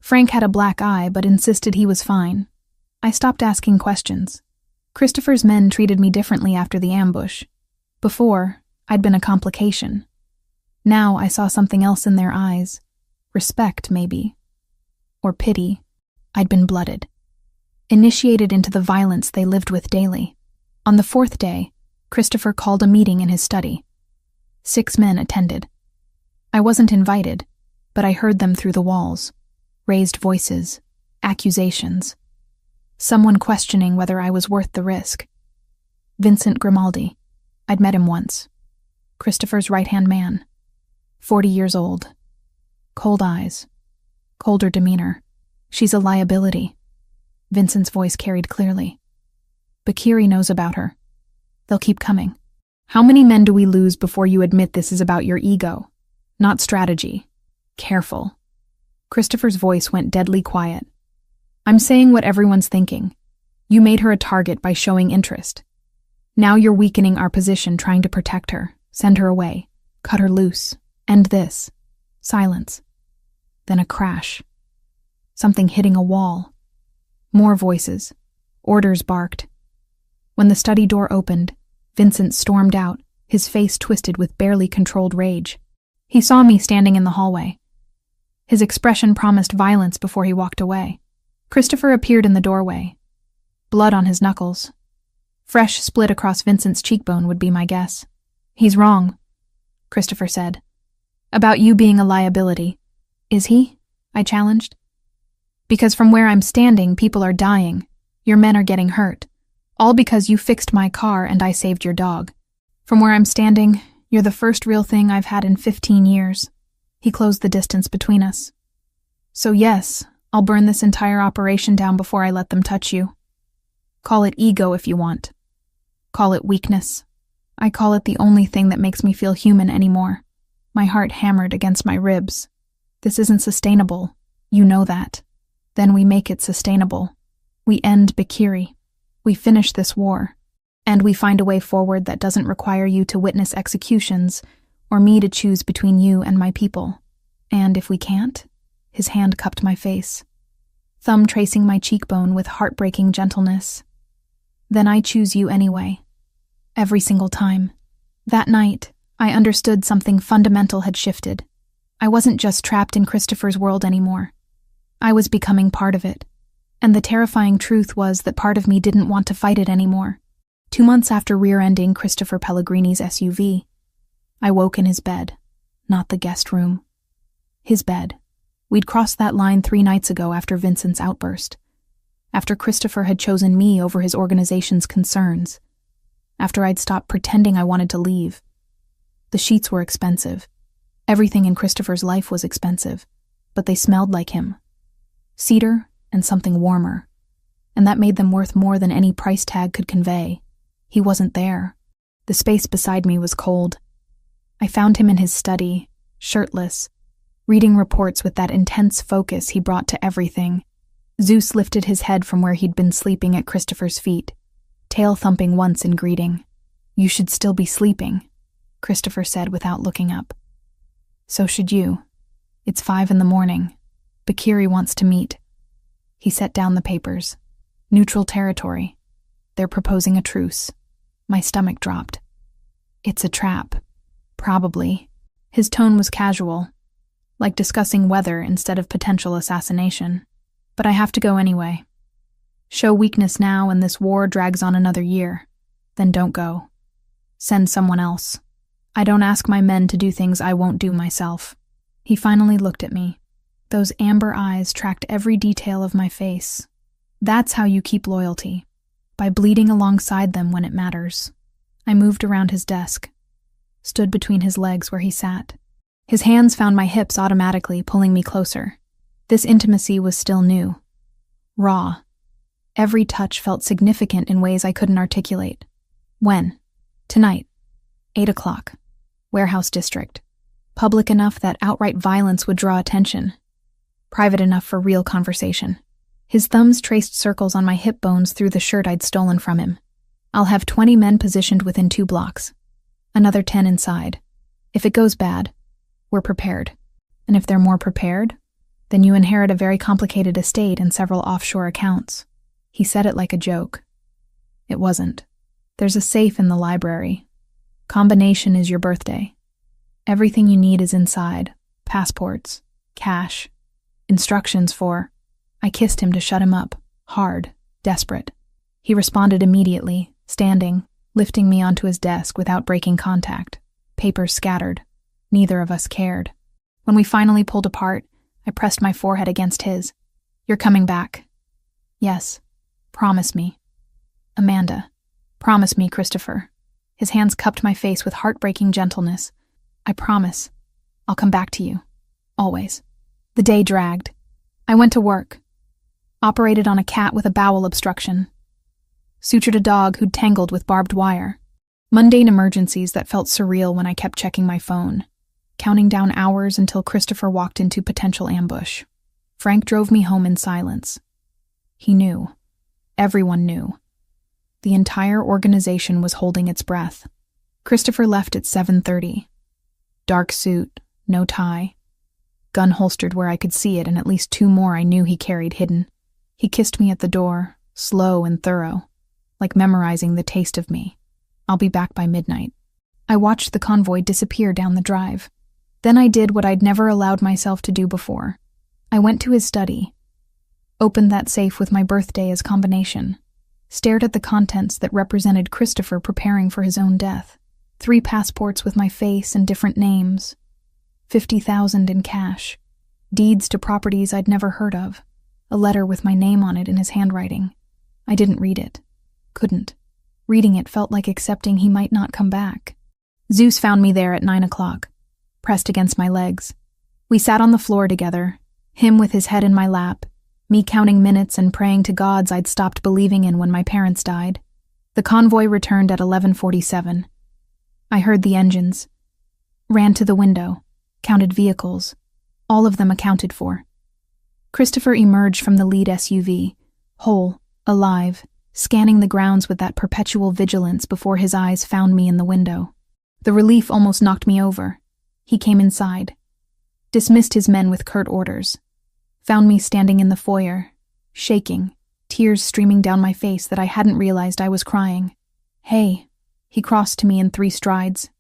Frank had a black eye but insisted he was fine. I stopped asking questions. Christopher's men treated me differently after the ambush. Before, I'd been a complication. Now I saw something else in their eyes. Respect, maybe. Or pity. I'd been blooded. Initiated into the violence they lived with daily. On the 4th day, Christopher called a meeting in his study. 6 men attended. I wasn't invited, but I heard them through the walls. Raised voices, accusations. Someone questioning whether I was worth the risk. Vincent Grimaldi. I'd met him once. Christopher's right-hand man. 40 years old. Cold eyes. Colder demeanor. She's a liability. Vincent's voice carried clearly. Bakiri knows about her. They'll keep coming. How many men do we lose before you admit this is about your ego? Not strategy. Careful. Christopher's voice went deadly quiet. I'm saying what everyone's thinking. You made her a target by showing interest. Now you're weakening our position trying to protect her, send her away, cut her loose, end this. Silence. Then a crash. Something hitting a wall. More voices. Orders barked. When the study door opened, Vincent stormed out, his face twisted with barely controlled rage. He saw me standing in the hallway. His expression promised violence before he walked away. Christopher appeared in the doorway. Blood on his knuckles. Fresh split across Vincent's cheekbone would be my guess. He's wrong, Christopher said. About you being a liability. Is he? I challenged. Because from where I'm standing, people are dying. Your men are getting hurt. All because you fixed my car and I saved your dog. From where I'm standing, you're the first real thing I've had in 15 years. He closed the distance between us. So yes, I'll burn this entire operation down before I let them touch you. Call it ego if you want. Call it weakness. I call it the only thing that makes me feel human anymore. My heart hammered against my ribs. This isn't sustainable. You know that. Then we make it sustainable. We end Bakiri. We finish this war. And we find a way forward that doesn't require you to witness executions or me to choose between you and my people. And if we can't, his hand cupped my face, thumb tracing my cheekbone with heartbreaking gentleness. Then I choose you anyway. Every single time. That night, I understood something fundamental had shifted. I wasn't just trapped in Christopher's world anymore. I was becoming part of it. And the terrifying truth was that part of me didn't want to fight it anymore. 2 months after rear-ending Christopher Pellegrini's SUV, I woke in his bed, not the guest room. His bed. We'd crossed that line 3 nights ago after Vincent's outburst. After Christopher had chosen me over his organization's concerns. After I'd stopped pretending I wanted to leave. The sheets were expensive. Everything in Christopher's life was expensive, but they smelled like him. Cedar and something warmer. And that made them worth more than any price tag could convey. He wasn't there. The space beside me was cold. I found him in his study, shirtless, reading reports with that intense focus he brought to everything. Zeus lifted his head from where he'd been sleeping at Christopher's feet, tail thumping once in greeting. You should still be sleeping, Christopher said without looking up. So should you. It's 5 a.m. Bakiri wants to meet. He set down the papers. Neutral territory. They're proposing a truce. My stomach dropped. It's a trap. Probably. His tone was casual, like discussing weather instead of potential assassination. But I have to go anyway. Show weakness now and this war drags on another year. Then don't go. Send someone else. I don't ask my men to do things I won't do myself. He finally looked at me. Those amber eyes tracked every detail of my face. That's how you keep loyalty, by bleeding alongside them when it matters. I moved around his desk, stood between his legs where he sat. His hands found my hips automatically, pulling me closer. This intimacy was still new, raw. Every touch felt significant in ways I couldn't articulate. When? Tonight. 8 o'clock. Warehouse district. Public enough that outright violence would draw attention. Private enough for real conversation. His thumbs traced circles on my hip bones through the shirt I'd stolen from him. I'll have 20 men positioned within 2 blocks. Another 10 inside. If it goes bad, we're prepared. And if they're more prepared, then you inherit a very complicated estate and several offshore accounts. He said it like a joke. It wasn't. There's a safe in the library. Combination is your birthday. Everything you need is inside. Passports, cash, instructions for... I kissed him to shut him up, hard, desperate. He responded immediately, standing, lifting me onto his desk without breaking contact. Papers scattered. Neither of us cared. When we finally pulled apart, I pressed my forehead against his. You're coming back. Yes. Promise me. Amanda. Promise me, Christopher. His hands cupped my face with heartbreaking gentleness. I promise. I'll come back to you. Always. The day dragged. I went to work. Operated on a cat with a bowel obstruction. Sutured a dog who'd tangled with barbed wire. Mundane emergencies that felt surreal when I kept checking my phone. Counting down hours until Christopher walked into potential ambush. Frank drove me home in silence. He knew. Everyone knew. The entire organization was holding its breath. Christopher left at 7:30. Dark suit, no tie. Gun holstered where I could see it, and at least 2 more I knew he carried hidden. He kissed me at the door, slow and thorough, like memorizing the taste of me. I'll be back by midnight. I watched the convoy disappear down the drive. Then I did what I'd never allowed myself to do before. I went to his study, opened that safe with my birthday as combination, stared at the contents that represented Christopher preparing for his own death. 3 passports with my face and different names. 50,000 in cash. Deeds to properties I'd never heard of. A letter with my name on it in his handwriting. I didn't read it. Couldn't. Reading it felt like accepting he might not come back. Zeus found me there at 9 o'clock, pressed against my legs. We sat on the floor together, him with his head in my lap, me counting minutes and praying to gods I'd stopped believing in when my parents died. The convoy returned at 11:47. I heard the engines. Ran to the window, counted vehicles, all of them accounted for. Christopher emerged from the lead SUV, whole, alive, scanning the grounds with that perpetual vigilance before his eyes found me in the window. The relief almost knocked me over. He came inside, dismissed his men with curt orders, found me standing in the foyer, shaking, tears streaming down my face that I hadn't realized I was crying. Hey, he crossed to me in 3 strides,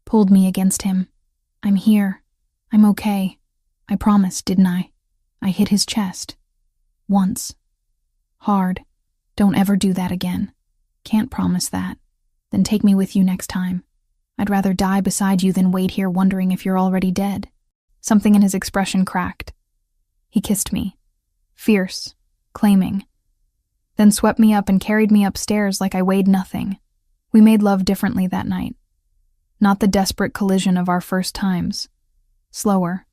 pulled me against him. I'm here. I'm okay. I promised, didn't I? I hit his chest. Once. Hard. Don't ever do that again. Can't promise that. Then take me with you next time. I'd rather die beside you than wait here wondering if you're already dead. Something in his expression cracked. He kissed me. Fierce. Claiming. Then swept me up and carried me upstairs like I weighed nothing. We made love differently that night. Not the desperate collision of our first times. Slower.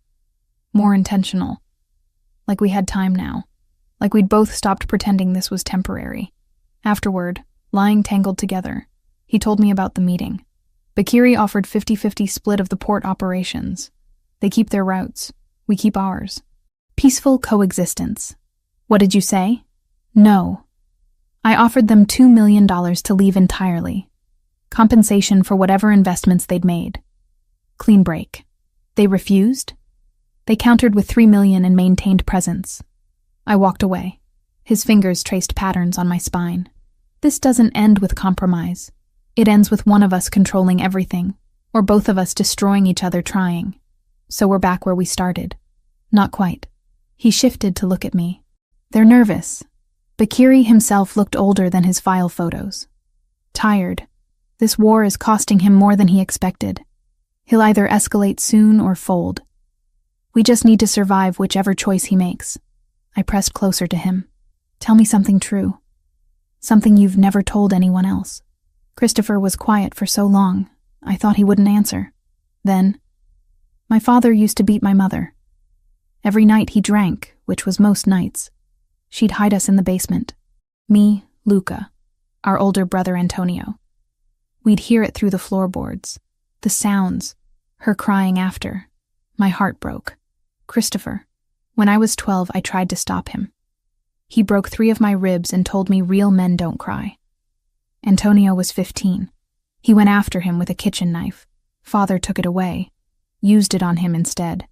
More intentional. Like we had time now. Like we'd both stopped pretending this was temporary. Afterward, lying tangled together, he told me about the meeting. Bakiri offered 50-50 split of the port operations. They keep their routes. We keep ours. Peaceful coexistence. What did you say? No. I offered them $2 million to leave entirely. Compensation for whatever investments they'd made. Clean break. They refused? They countered with $3 million and maintained presence. I walked away. His fingers traced patterns on my spine. This doesn't end with compromise. It ends with one of us controlling everything, or both of us destroying each other trying. So we're back where we started. Not quite. He shifted to look at me. They're nervous. Bakiri himself looked older than his file photos. Tired. This war is costing him more than he expected. He'll either escalate soon or fold. We just need to survive whichever choice he makes. I pressed closer to him. Tell me something true. Something you've never told anyone else. Christopher was quiet for so long, I thought he wouldn't answer. Then, my father used to beat my mother. Every night he drank, which was most nights. She'd hide us in the basement. Me, Luca, our older brother Antonio. We'd hear it through the floorboards. The sounds, her crying after. My heart broke. Christopher. When I was 12, I tried to stop him. He broke 3 of my ribs and told me real men don't cry. Antonio was 15. He went after him with a kitchen knife. Father took it away, used it on him instead.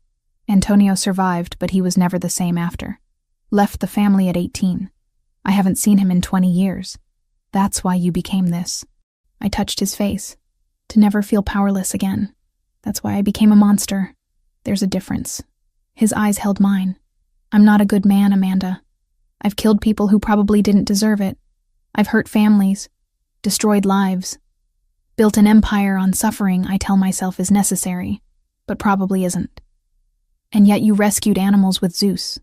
Antonio survived, but he was never the same after. Left the family at 18. I haven't seen him in 20 years. That's why you became this. I touched his face, to never feel powerless again. That's why I became a monster. There's a difference. His eyes held mine. I'm not a good man, Amanda. I've killed people who probably didn't deserve it. I've hurt families, destroyed lives, built an empire on suffering I tell myself is necessary, but probably isn't. And yet you rescued animals with Zeus.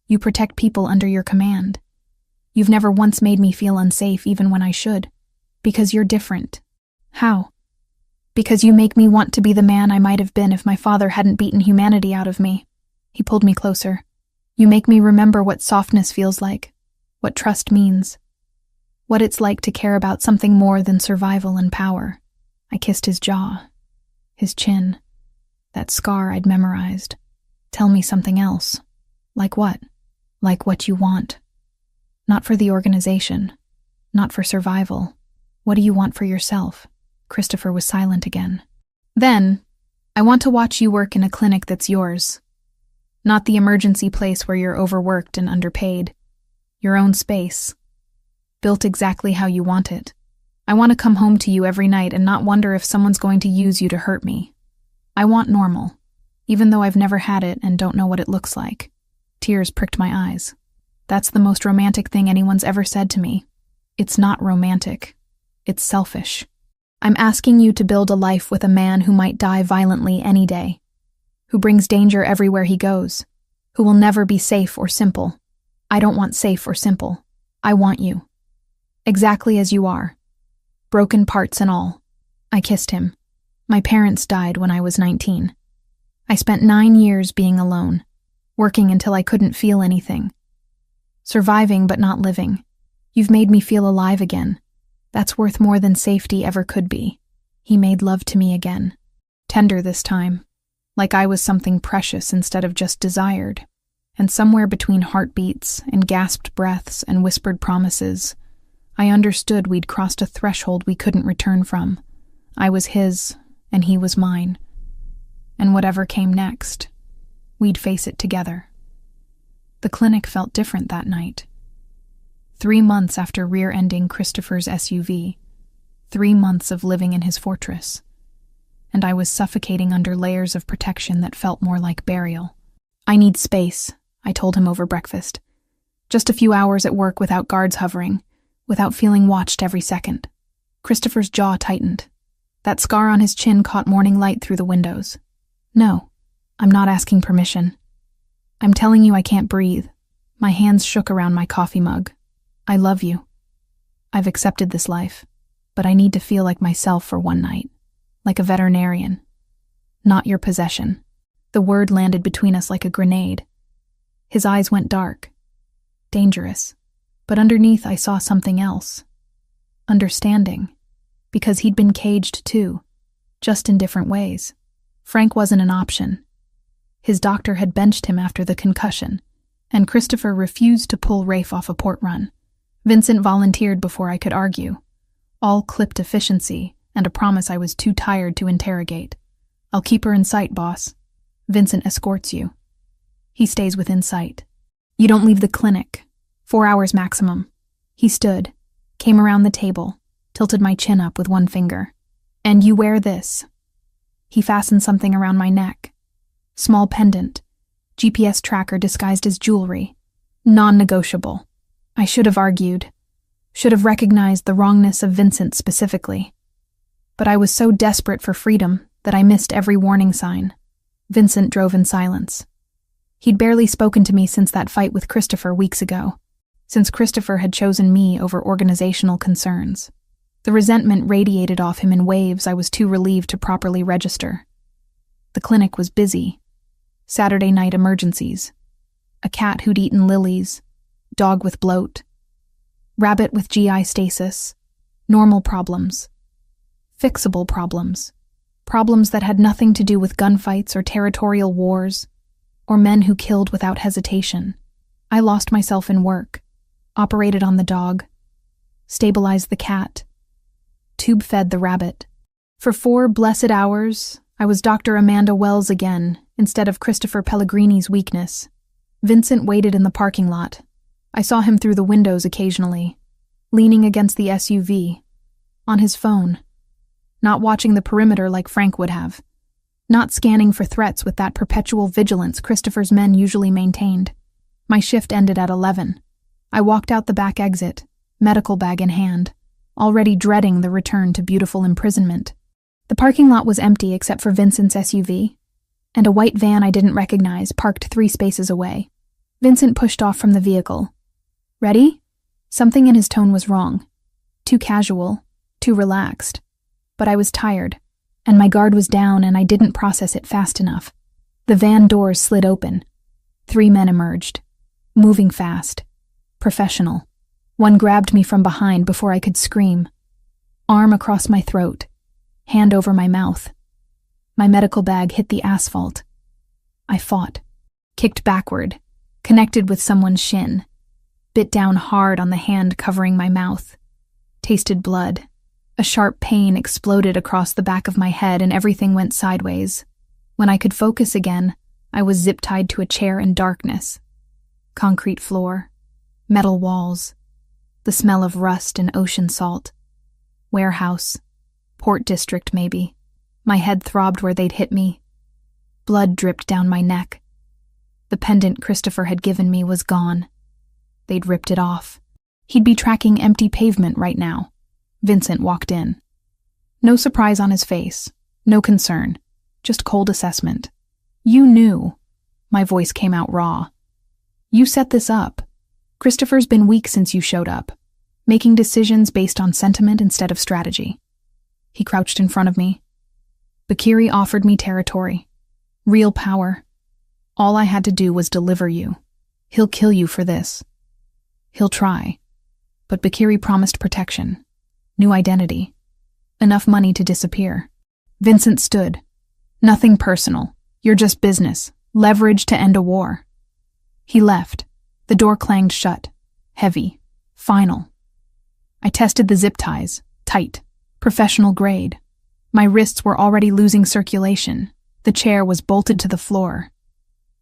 You protect people under your command. You've never once made me feel unsafe even when I should. Because you're different. How? Because you make me want to be the man I might have been if my father hadn't beaten humanity out of me. He pulled me closer. You make me remember what softness feels like, what trust means, what it's like to care about something more than survival and power. I kissed his jaw, his chin, that scar I'd memorized. Tell me something else. Like what? Like what you want. Not for the organization, not for survival. What do you want for yourself? Christopher was silent again. Then, I want to watch you work in a clinic that's yours. Not the emergency place where you're overworked and underpaid. Your own space. Built exactly how you want it. I want to come home to you every night and not wonder if someone's going to use you to hurt me. I want normal, even though I've never had it and don't know what it looks like. Tears pricked my eyes. That's the most romantic thing anyone's ever said to me. It's not romantic. It's selfish. I'm asking you to build a life with a man who might die violently any day, who brings danger everywhere he goes, who will never be safe or simple. I don't want safe or simple. I want you. Exactly as you are. Broken parts and all. I kissed him. My parents died when I was 19. I spent 9 years being alone, working until I couldn't feel anything. Surviving but not living. You've made me feel alive again. That's worth more than safety ever could be. He made love to me again. Tender this time. Like I was something precious instead of just desired. And somewhere between heartbeats and gasped breaths and whispered promises, I understood we'd crossed a threshold we couldn't return from. I was his, and he was mine. And whatever came next, we'd face it together. The clinic felt different that night. 3 months after rear-ending Christopher's SUV, 3 months of living in his fortress, and I was suffocating under layers of protection that felt more like burial. I need space, I told him over breakfast. Just a few hours at work without guards hovering, without feeling watched every second. Christopher's jaw tightened. That scar on his chin caught morning light through the windows. No, I'm not asking permission. I'm telling you I can't breathe. My hands shook around my coffee mug. I love you. I've accepted this life, but I need to feel like myself for one night, like a veterinarian. Not your possession. The word landed between us like a grenade. His eyes went dark. Dangerous. But underneath I saw something else. Understanding. Because he'd been caged too, just in different ways. Frank wasn't an option. His doctor had benched him after the concussion, and Christopher refused to pull Rafe off a port run. Vincent volunteered before I could argue. All clipped efficiency and a promise I was too tired to interrogate. I'll keep her in sight, boss. Vincent escorts you. He stays within sight. You don't leave the clinic. 4 hours maximum. He stood, came around the table, tilted my chin up with one finger. And you wear this. He fastened something around my neck. Small pendant. GPS tracker disguised as jewelry. Non-negotiable. I should have argued. Should have recognized the wrongness of Vincent specifically. But I was so desperate for freedom that I missed every warning sign. Vincent drove in silence. He'd barely spoken to me since that fight with Christopher weeks ago, since Christopher had chosen me over organizational concerns. The resentment radiated off him in waves I was too relieved to properly register. The clinic was busy. Saturday night emergencies. A cat who'd eaten lilies, dog with bloat, rabbit with GI stasis, normal problems, fixable problems, problems that had nothing to do with gunfights or territorial wars, or men who killed without hesitation. I lost myself in work, operated on the dog, stabilized the cat, tube-fed the rabbit. For 4 blessed hours, I was Dr. Amanda Wells again, instead of Christopher Pellegrini's weakness. Vincent waited in the parking lot. I saw him through the windows occasionally, leaning against the SUV, on his phone, not watching the perimeter like Frank would have, not scanning for threats with that perpetual vigilance Christopher's men usually maintained. My shift ended at 11. I walked out the back exit, medical bag in hand, already dreading the return to beautiful imprisonment. The parking lot was empty except for Vincent's SUV, and a white van I didn't recognize parked 3 spaces away. Vincent pushed off from the vehicle. Ready? Something in his tone was wrong. Too casual, too relaxed. But I was tired, and my guard was down and I didn't process it fast enough. The van doors slid open. 3 men emerged, moving fast, professional. One grabbed me from behind before I could scream. Arm across my throat, hand over my mouth. My medical bag hit the asphalt. I fought, kicked backward, connected with someone's shin, bit down hard on the hand covering my mouth, tasted blood. A sharp pain exploded across the back of my head and everything went sideways. When I could focus again, I was zip-tied to a chair in darkness. Concrete floor, metal walls, the smell of rust and ocean salt. Warehouse, port district maybe. My head throbbed where they'd hit me. Blood dripped down my neck. The pendant Christopher had given me was gone. They'd ripped it off. He'd be tracking empty pavement right now. Vincent walked in. No surprise on his face, no concern, just cold assessment. You knew. My voice came out raw. You set this up. Christopher's been weak since you showed up, making decisions based on sentiment instead of strategy. He crouched in front of me. Bakiri offered me territory, real power. All I had to do was deliver you. He'll kill you for this. He'll try. But Bakiri promised protection. New identity. Enough money to disappear. Vincent stood. Nothing personal. You're just business. Leverage to end a war. He left. The door clanged shut. Heavy. Final. I tested the zip ties. Tight. Professional grade. My wrists were already losing circulation. The chair was bolted to the floor.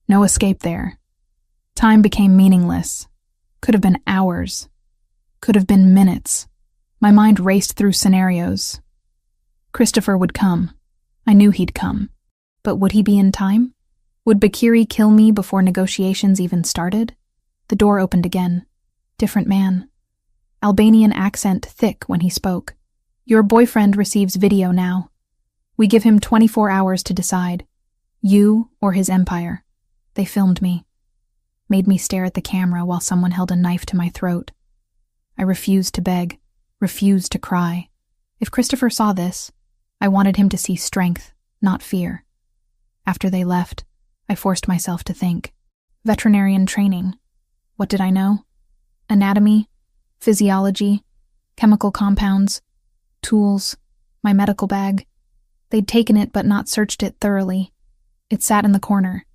No escape there. Time became meaningless. Could have been hours. Could have been minutes. My mind raced through scenarios. Christopher would come. I knew he'd come. But would he be in time? Would Bakiri kill me before negotiations even started? The door opened again. Different man. Albanian accent thick when he spoke. Your boyfriend receives video now. We give him 24 hours to decide. You or his empire. They filmed me. Made me stare at the camera while someone held a knife to my throat. I refused to beg. Refused to cry. If Christopher saw this, I wanted him to see strength, not fear. After they left, I forced myself to think. Veterinarian training. What did I know? Anatomy, physiology, chemical compounds, tools, my medical bag. They'd taken it but not searched it thoroughly. It sat in the corner.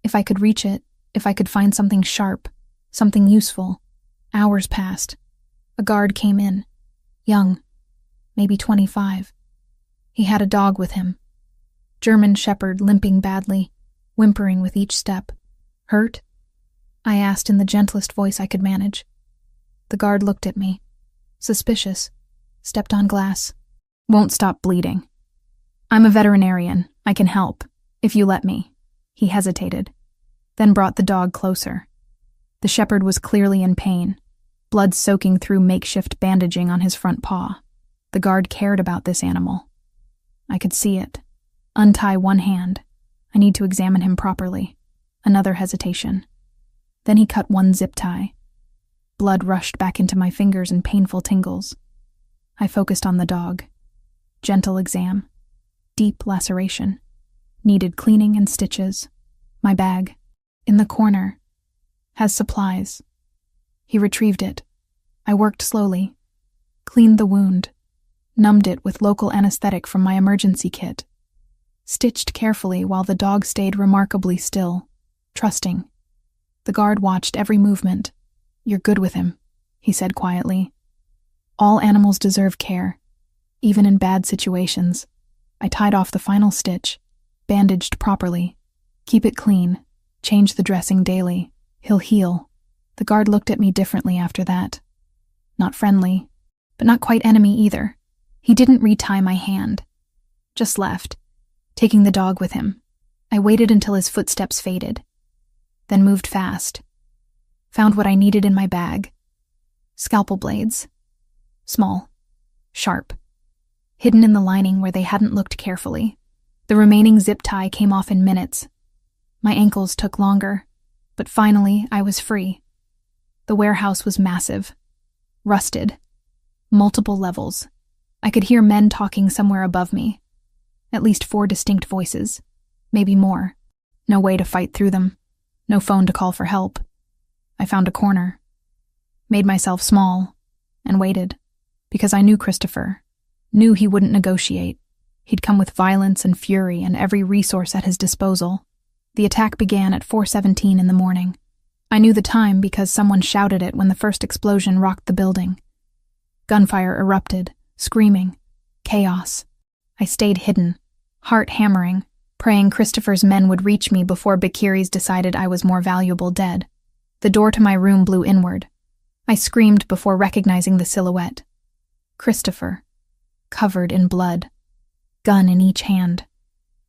If I could reach it, if I could find something sharp, something useful. Hours passed. A guard came in. Young, maybe 25. He had a dog with him. German shepherd limping badly, whimpering with each step. Hurt? I asked in the gentlest voice I could manage. The guard looked at me. Suspicious. Stepped on glass. Won't stop bleeding. I'm a veterinarian. I can help, if you let me. He hesitated, then brought the dog closer. The shepherd was clearly in pain. Blood soaking through makeshift bandaging on his front paw. The guard cared about this animal. I could see it. Untie one hand. I need to examine him properly. Another hesitation. Then he cut one zip tie. Blood rushed back into my fingers in painful tingles. I focused on the dog. Gentle exam. Deep laceration. Needed cleaning and stitches. My bag. In the corner. Has supplies. He retrieved it. I worked slowly. Cleaned the wound. Numbed it with local anesthetic from my emergency kit. Stitched carefully while the dog stayed remarkably still, trusting. The guard watched every movement. "You're good with him," he said quietly. "All animals deserve care, even in bad situations." I tied off the final stitch, bandaged properly. "Keep it clean. Change the dressing daily. He'll heal." The guard looked at me differently after that. Not friendly, but not quite enemy either. He didn't retie my hand. Just left, taking the dog with him. I waited until his footsteps faded, then moved fast. Found what I needed in my bag. Scalpel blades. Small. Sharp. Hidden in the lining where they hadn't looked carefully. The remaining zip tie came off in minutes. My ankles took longer, but finally I was free. The warehouse was massive. Rusted. Multiple levels. I could hear men talking somewhere above me. At least 4 distinct voices. Maybe more. No way to fight through them. No phone to call for help. I found a corner. Made myself small. And waited. Because I knew Christopher. Knew he wouldn't negotiate. He'd come with violence and fury and every resource at his disposal. The attack began at 4:17 in the morning. I knew the time because someone shouted it when the first explosion rocked the building. Gunfire erupted, screaming. Chaos. I stayed hidden, heart hammering, praying Christopher's men would reach me before Bakiri's decided I was more valuable dead. The door to my room blew inward. I screamed before recognizing the silhouette. Christopher, covered in blood, gun in each hand,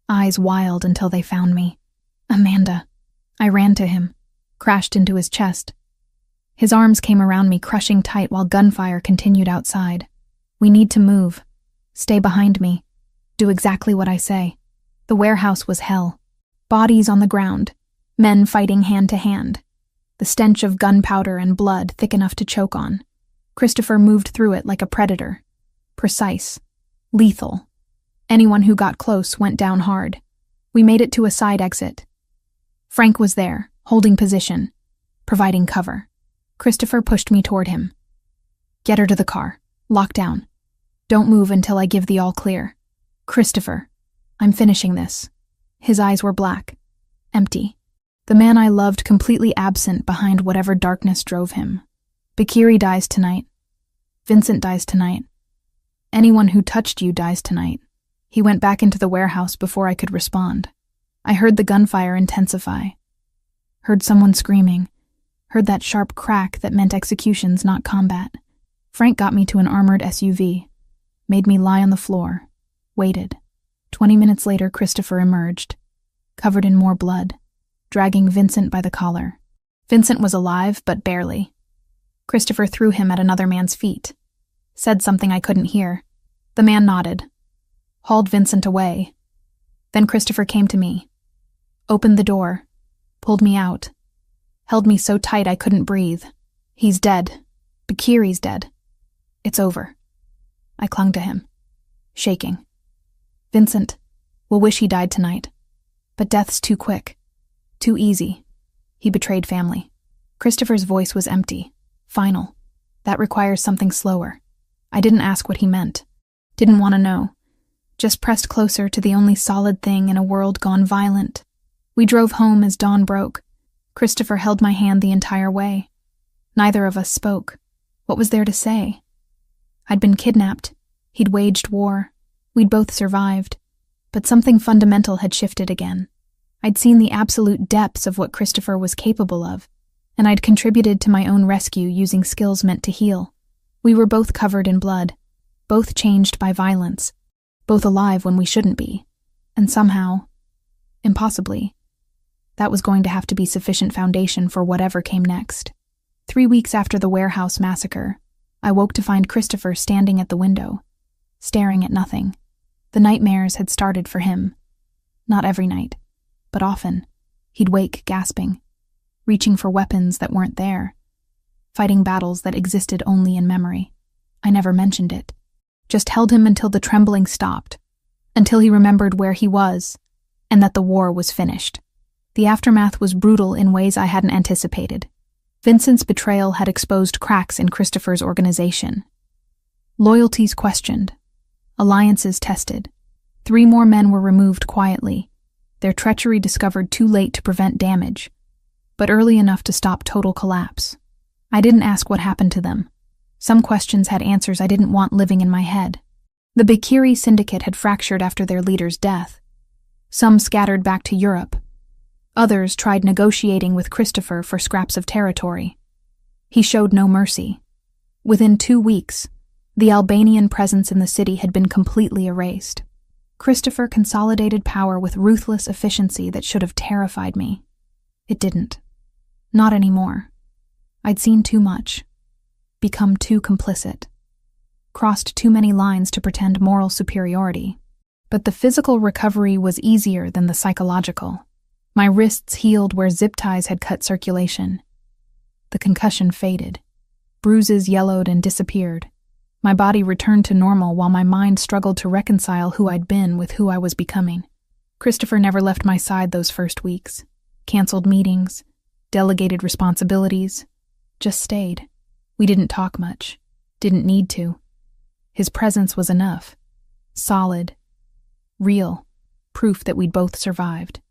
eyes wild until they found me. Amanda. I ran to him, crashed into his chest. His arms came around me, crushing tight while gunfire continued outside. "We need to move. Stay behind me. Do exactly what I say." The warehouse was hell. Bodies on the ground, men fighting hand to hand. The stench of gunpowder and blood thick enough to choke on. Christopher moved through it like a predator. Precise. Lethal. Anyone who got close went down hard. We made it to a side exit. Frank was there, holding position, providing cover. Christopher pushed me toward him. "Get her to the car. Lock down. Don't move until I give the all clear." "Christopher, I'm finishing this." His eyes were black, empty. The man I loved completely absent behind whatever darkness drove him. Bakiri dies tonight. Vincent dies tonight. Anyone who touched you dies tonight. He went back into the warehouse before I could respond. I heard the gunfire intensify. Heard someone screaming. Heard that sharp crack that meant executions, not combat. Frank got me to an armored SUV. Made me lie on the floor. Waited. 20 minutes later, Christopher emerged, covered in more blood, dragging Vincent by the collar. Vincent was alive, but barely. Christopher threw him at another man's feet. Said something I couldn't hear. The man nodded. Hauled Vincent away. Then Christopher came to me. Opened the door. Pulled me out. Held me so tight I couldn't breathe. "He's dead. Bakiri's dead. It's over." I clung to him, shaking. "Vincent, we'll wish he died tonight. But death's too quick. Too easy. He betrayed family." Christopher's voice was empty, final. That requires something slower. I didn't ask what he meant. Didn't want to know. Just pressed closer to the only solid thing in a world gone violent. We drove home as dawn broke. Christopher held my hand the entire way. Neither of us spoke. What was there to say? I'd been kidnapped. He'd waged war. We'd both survived. But something fundamental had shifted again. I'd seen the absolute depths of what Christopher was capable of, and I'd contributed to my own rescue using skills meant to heal. We were both covered in blood, both changed by violence, both alive when we shouldn't be, and somehow, impossibly, that was going to have to be sufficient foundation for whatever came next. 3 weeks after the warehouse massacre, I woke to find Christopher standing at the window, staring at nothing. The nightmares had started for him. Not every night. but often, he'd wake gasping, reaching for weapons that weren't there, fighting battles that existed only in memory. I never mentioned it, just held him until the trembling stopped, until he remembered where he was, and that the war was finished. The aftermath was brutal in ways I hadn't anticipated. Vincent's betrayal had exposed cracks in Christopher's organization. Loyalties questioned, alliances tested. 3 more men were removed quietly, their treachery discovered too late to prevent damage, but early enough to stop total collapse. I didn't ask what happened to them. Some questions had answers I didn't want living in my head. The Bikiri syndicate had fractured after their leader's death. Some scattered back to Europe. Others tried negotiating with Christopher for scraps of territory. He showed no mercy. Within 2 weeks, the Albanian presence in the city had been completely erased. Christopher consolidated power with ruthless efficiency that should have terrified me. It didn't. Not anymore. I'd seen too much. Become too complicit. Crossed too many lines to pretend moral superiority. But the physical recovery was easier than the psychological. My wrists healed where zip ties had cut circulation. The concussion faded. Bruises yellowed and disappeared. My body returned to normal while my mind struggled to reconcile who I'd been with who I was becoming. Christopher never left my side those first weeks. Canceled meetings, delegated responsibilities, just stayed. We didn't talk much, didn't need to. His presence was enough. Solid. Real. Proof that we'd both survived.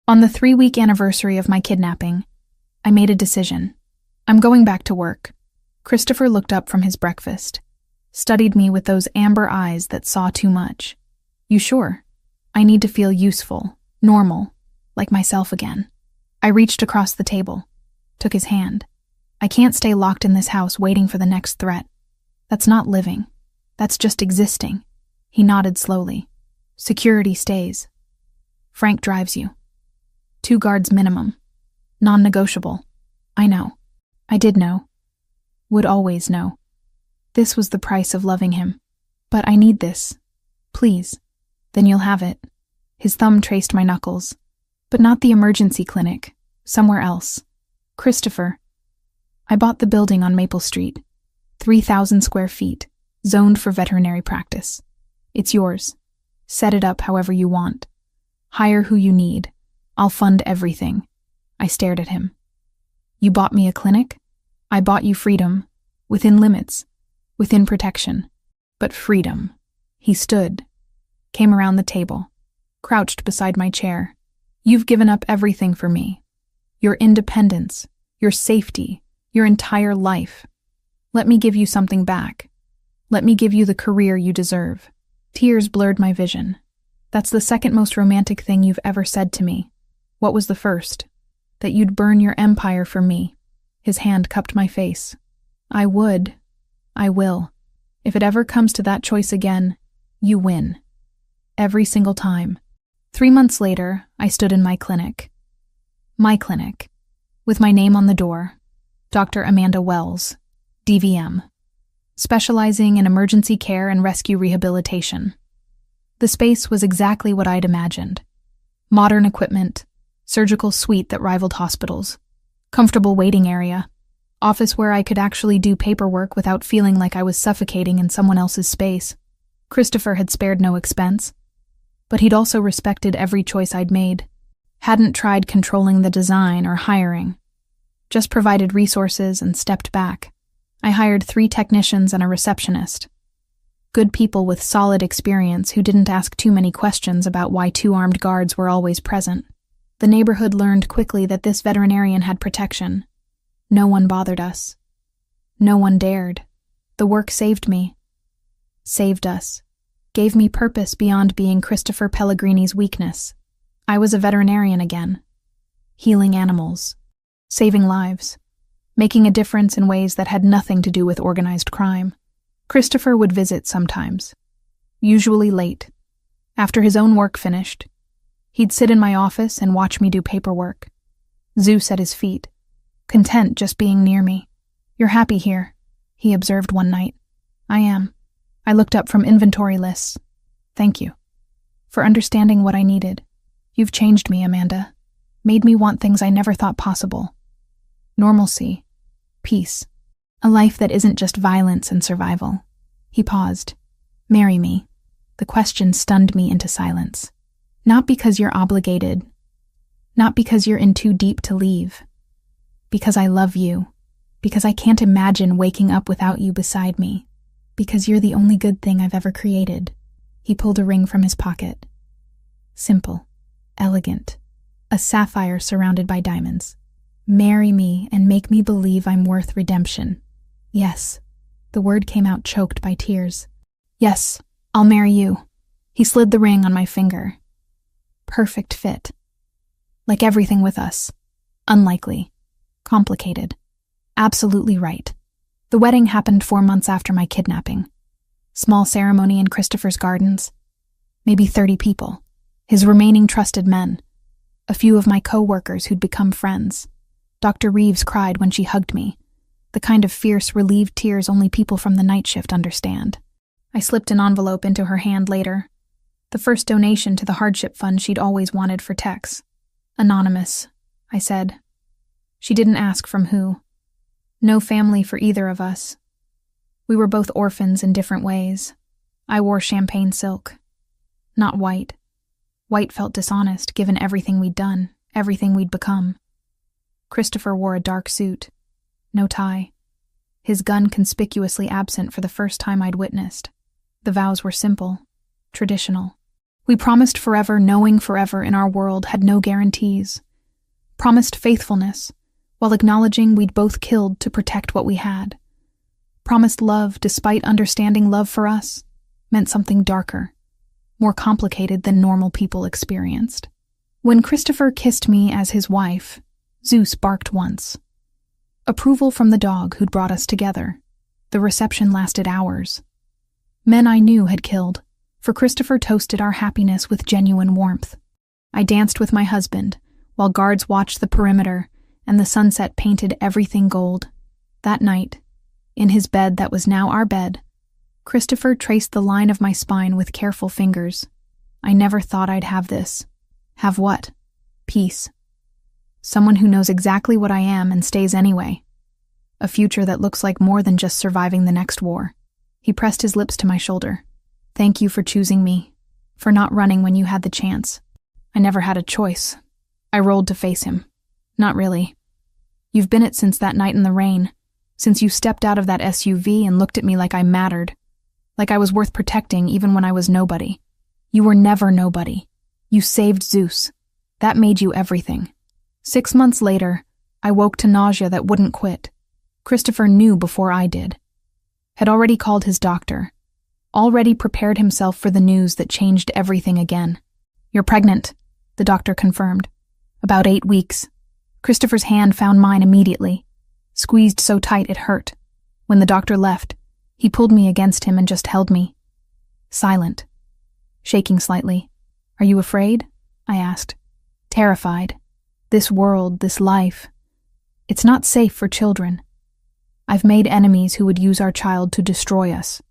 On the 3-week anniversary of my kidnapping, I made a decision. I'm going back to work. Christopher looked up from his breakfast, studied me with those amber eyes that saw too much. You sure? I need to feel useful, normal, like myself again. I reached across the table, took his hand. I can't stay locked in this house waiting for the next threat. That's not living. That's just existing. He nodded slowly. Security stays. Frank drives you. 2 guards minimum. Non-negotiable. I know. I did know. Would always know. This was the price of loving him. But I need this. Please. Then you'll have it. His thumb traced my knuckles. But not the emergency clinic. Somewhere else. Christopher. I bought the building on Maple Street. 3,000 square feet. Zoned for veterinary practice. It's yours. Set it up however you want. Hire who you need. I'll fund everything. I stared at him. You bought me a clinic? I bought you freedom. Within limits. Within protection. But freedom. He stood. Came around the table. Crouched beside my chair. You've given up everything for me. Your independence. Your safety. Your entire life. Let me give you something back. Let me give you the career you deserve. Tears blurred my vision. That's the second most romantic thing you've ever said to me. What was the first? That you'd burn your empire for me. His hand cupped my face. I would. I will. If it ever comes to that choice again, you win. Every single time. 3 months later, I stood in my clinic. My clinic. With my name on the door. Dr. Amanda Wells, DVM. Specializing in emergency care and rescue rehabilitation. The space was exactly what I'd imagined. Modern equipment, surgical suite that rivaled hospitals, comfortable waiting area, office where I could actually do paperwork without feeling like I was suffocating in someone else's space. Christopher had spared no expense, but he'd also respected every choice I'd made. Hadn't tried controlling the design or hiring, just provided resources and stepped back. I hired 3 technicians and a receptionist. Good people with solid experience who didn't ask too many questions about why 2 armed guards were always present. The neighborhood learned quickly that this veterinarian had protection. No one bothered us. No one dared. The work saved me. Saved us. Gave me purpose beyond being Christopher Pellegrini's weakness. I was a veterinarian again. Healing animals. Saving lives. Making a difference in ways that had nothing to do with organized crime. Christopher would visit sometimes. Usually late. After his own work finished. He'd sit in my office and watch me do paperwork. Zeus at his feet. Content just being near me. You're happy here, he observed one night. I am. I looked up from inventory lists. Thank you. For understanding what I needed. You've changed me, Amanda. Made me want things I never thought possible. Normalcy. Peace. A life that isn't just violence and survival. He paused. Marry me. The question stunned me into silence. Not because you're obligated. Not because you're in too deep to leave. Because I love you. Because I can't imagine waking up without you beside me. Because you're the only good thing I've ever created. He pulled a ring from his pocket. Simple. Elegant. A sapphire surrounded by diamonds. Marry me and make me believe I'm worth redemption. Yes. The word came out choked by tears. Yes, I'll marry you. He slid the ring on my finger. Perfect fit. Like everything with us. Unlikely. Complicated. Absolutely right. The wedding happened 4 months after my kidnapping. Small ceremony in Christopher's gardens. Maybe 30 people. His remaining trusted men. A few of my co-workers who'd become friends. Dr. Reeves cried when she hugged me. The kind of fierce, relieved tears only people from the night shift understand. I slipped an envelope into her hand later. The first donation to the hardship fund she'd always wanted for Tex. Anonymous, I said. She didn't ask from who. No family for either of us. We were both orphans in different ways. I wore champagne silk. Not white. White felt dishonest given everything we'd done, everything we'd become. Christopher wore a dark suit. No tie. His gun conspicuously absent for the first time I'd witnessed. The vows were simple, traditional. We promised forever, knowing forever in our world had no guarantees. Promised faithfulness, while acknowledging we'd both killed to protect what we had. Promised love despite understanding love for us meant something darker, more complicated than normal people experienced. When Christopher kissed me as his wife, Zeus barked once. Approval from the dog who'd brought us together. The reception lasted hours. Men I knew had killed, for Christopher toasted our happiness with genuine warmth. I danced with my husband, while guards watched the perimeter, and the sunset painted everything gold. That night, in his bed that was now our bed, Christopher traced the line of my spine with careful fingers. I never thought I'd have this. Have what? Peace. Someone who knows exactly what I am and stays anyway. A future that looks like more than just surviving the next war. He pressed his lips to my shoulder. Thank you for choosing me, for not running when you had the chance. I never had a choice. I rolled to face him. Not really. You've been it since that night in the rain, since you stepped out of that SUV and looked at me like I mattered, like I was worth protecting even when I was nobody. You were never nobody. You saved Zeus. That made you everything. 6 months later, I woke to nausea that wouldn't quit. Christopher knew before I did. Had already called his doctor. Already prepared himself for the news that changed everything again. You're pregnant, the doctor confirmed. About 8 weeks. Christopher's hand found mine immediately. Squeezed so tight it hurt. When the doctor left, he pulled me against him and just held me. Silent. Shaking slightly. Are you afraid? I asked. Terrified. This world, this life. It's not safe for children. I've made enemies who would use our child to destroy us.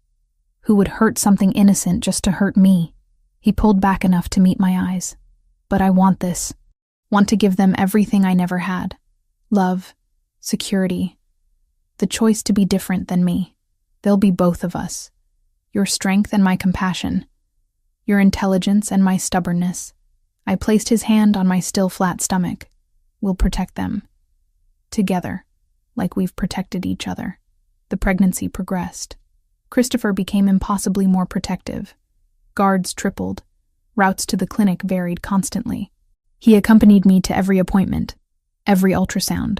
Who would hurt something innocent just to hurt me. He pulled back enough to meet my eyes. But I want this. Want to give them everything I never had. Love. Security. The choice to be different than me. They'll be both of us. Your strength and my compassion. Your intelligence and my stubbornness. I placed his hand on my still flat stomach. We'll protect them. Together, like we've protected each other. The pregnancy progressed. Christopher became impossibly more protective. Guards tripled. Routes to the clinic varied constantly. He accompanied me to every appointment, every ultrasound,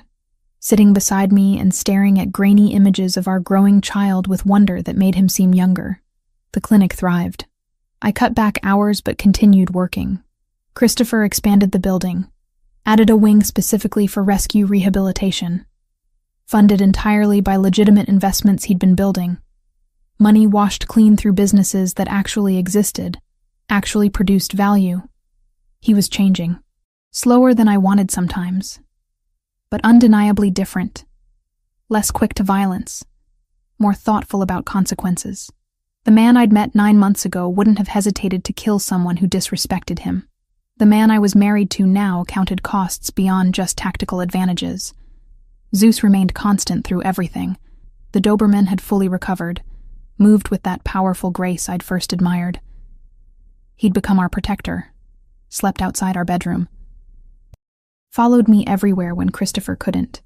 sitting beside me and staring at grainy images of our growing child with wonder that made him seem younger. The clinic thrived. I cut back hours but continued working. Christopher expanded the building, added a wing specifically for rescue rehabilitation, funded entirely by legitimate investments he'd been building. Money washed clean through businesses that actually existed, actually produced value. He was changing. Slower than I wanted sometimes, but undeniably different. Less quick to violence, more thoughtful about consequences. The man I'd met 9 months ago wouldn't have hesitated to kill someone who disrespected him. The man I was married to now counted costs beyond just tactical advantages. Zeus remained constant through everything. The Doberman had fully recovered, moved with that powerful grace I'd first admired. He'd become our protector, slept outside our bedroom, followed me everywhere when Christopher couldn't,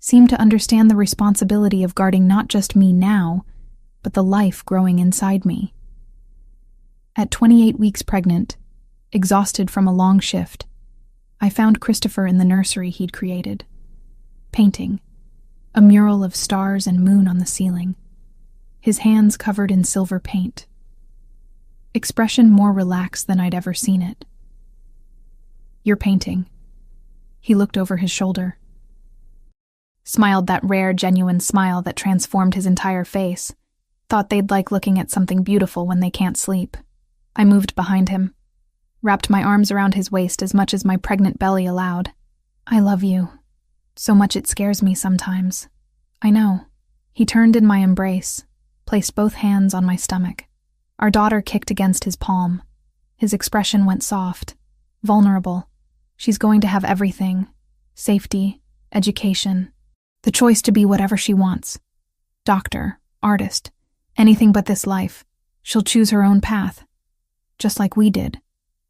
seemed to understand the responsibility of guarding not just me now, but the life growing inside me. At 28 weeks pregnant, exhausted from a long shift, I found Christopher in the nursery he'd created, painting, a mural of stars and moon on the ceiling, his hands covered in silver paint, expression more relaxed than I'd ever seen it. "You're painting." He looked over his shoulder, smiled that rare, genuine smile that transformed his entire face. Thought they'd like looking at something beautiful when they can't sleep. I moved behind him, wrapped my arms around his waist as much as my pregnant belly allowed. "I love you. So much it scares me sometimes." "I know." He turned in my embrace, placed both hands on my stomach. Our daughter kicked against his palm. His expression went soft, vulnerable. She's going to have everything: safety, education, the choice to be whatever she wants. Doctor, artist, anything but this life. She'll choose her own path, just like we did.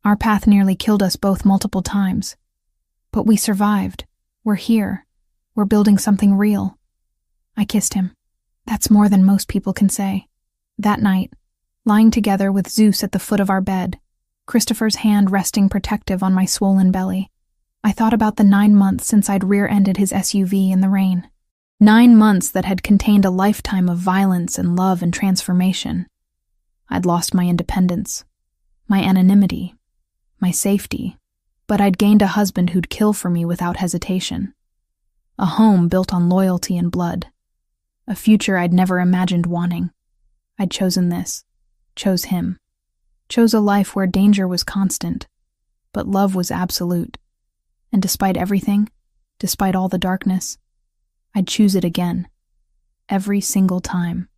Our path nearly killed us both multiple times. But we survived. We're here. We're building something real. I kissed him. That's more than most people can say. That night, lying together with Zeus at the foot of our bed, Christopher's hand resting protective on my swollen belly, I thought about the 9 months since I'd rear-ended his SUV in the rain. 9 months that had contained a lifetime of violence and love and transformation. I'd lost my independence, my anonymity, my safety, but I'd gained a husband who'd kill for me without hesitation. A home built on loyalty and blood. A future I'd never imagined wanting. I'd chosen this, chose him, chose a life where danger was constant, but love was absolute. And despite everything, despite all the darkness, I'd choose it again, every single time.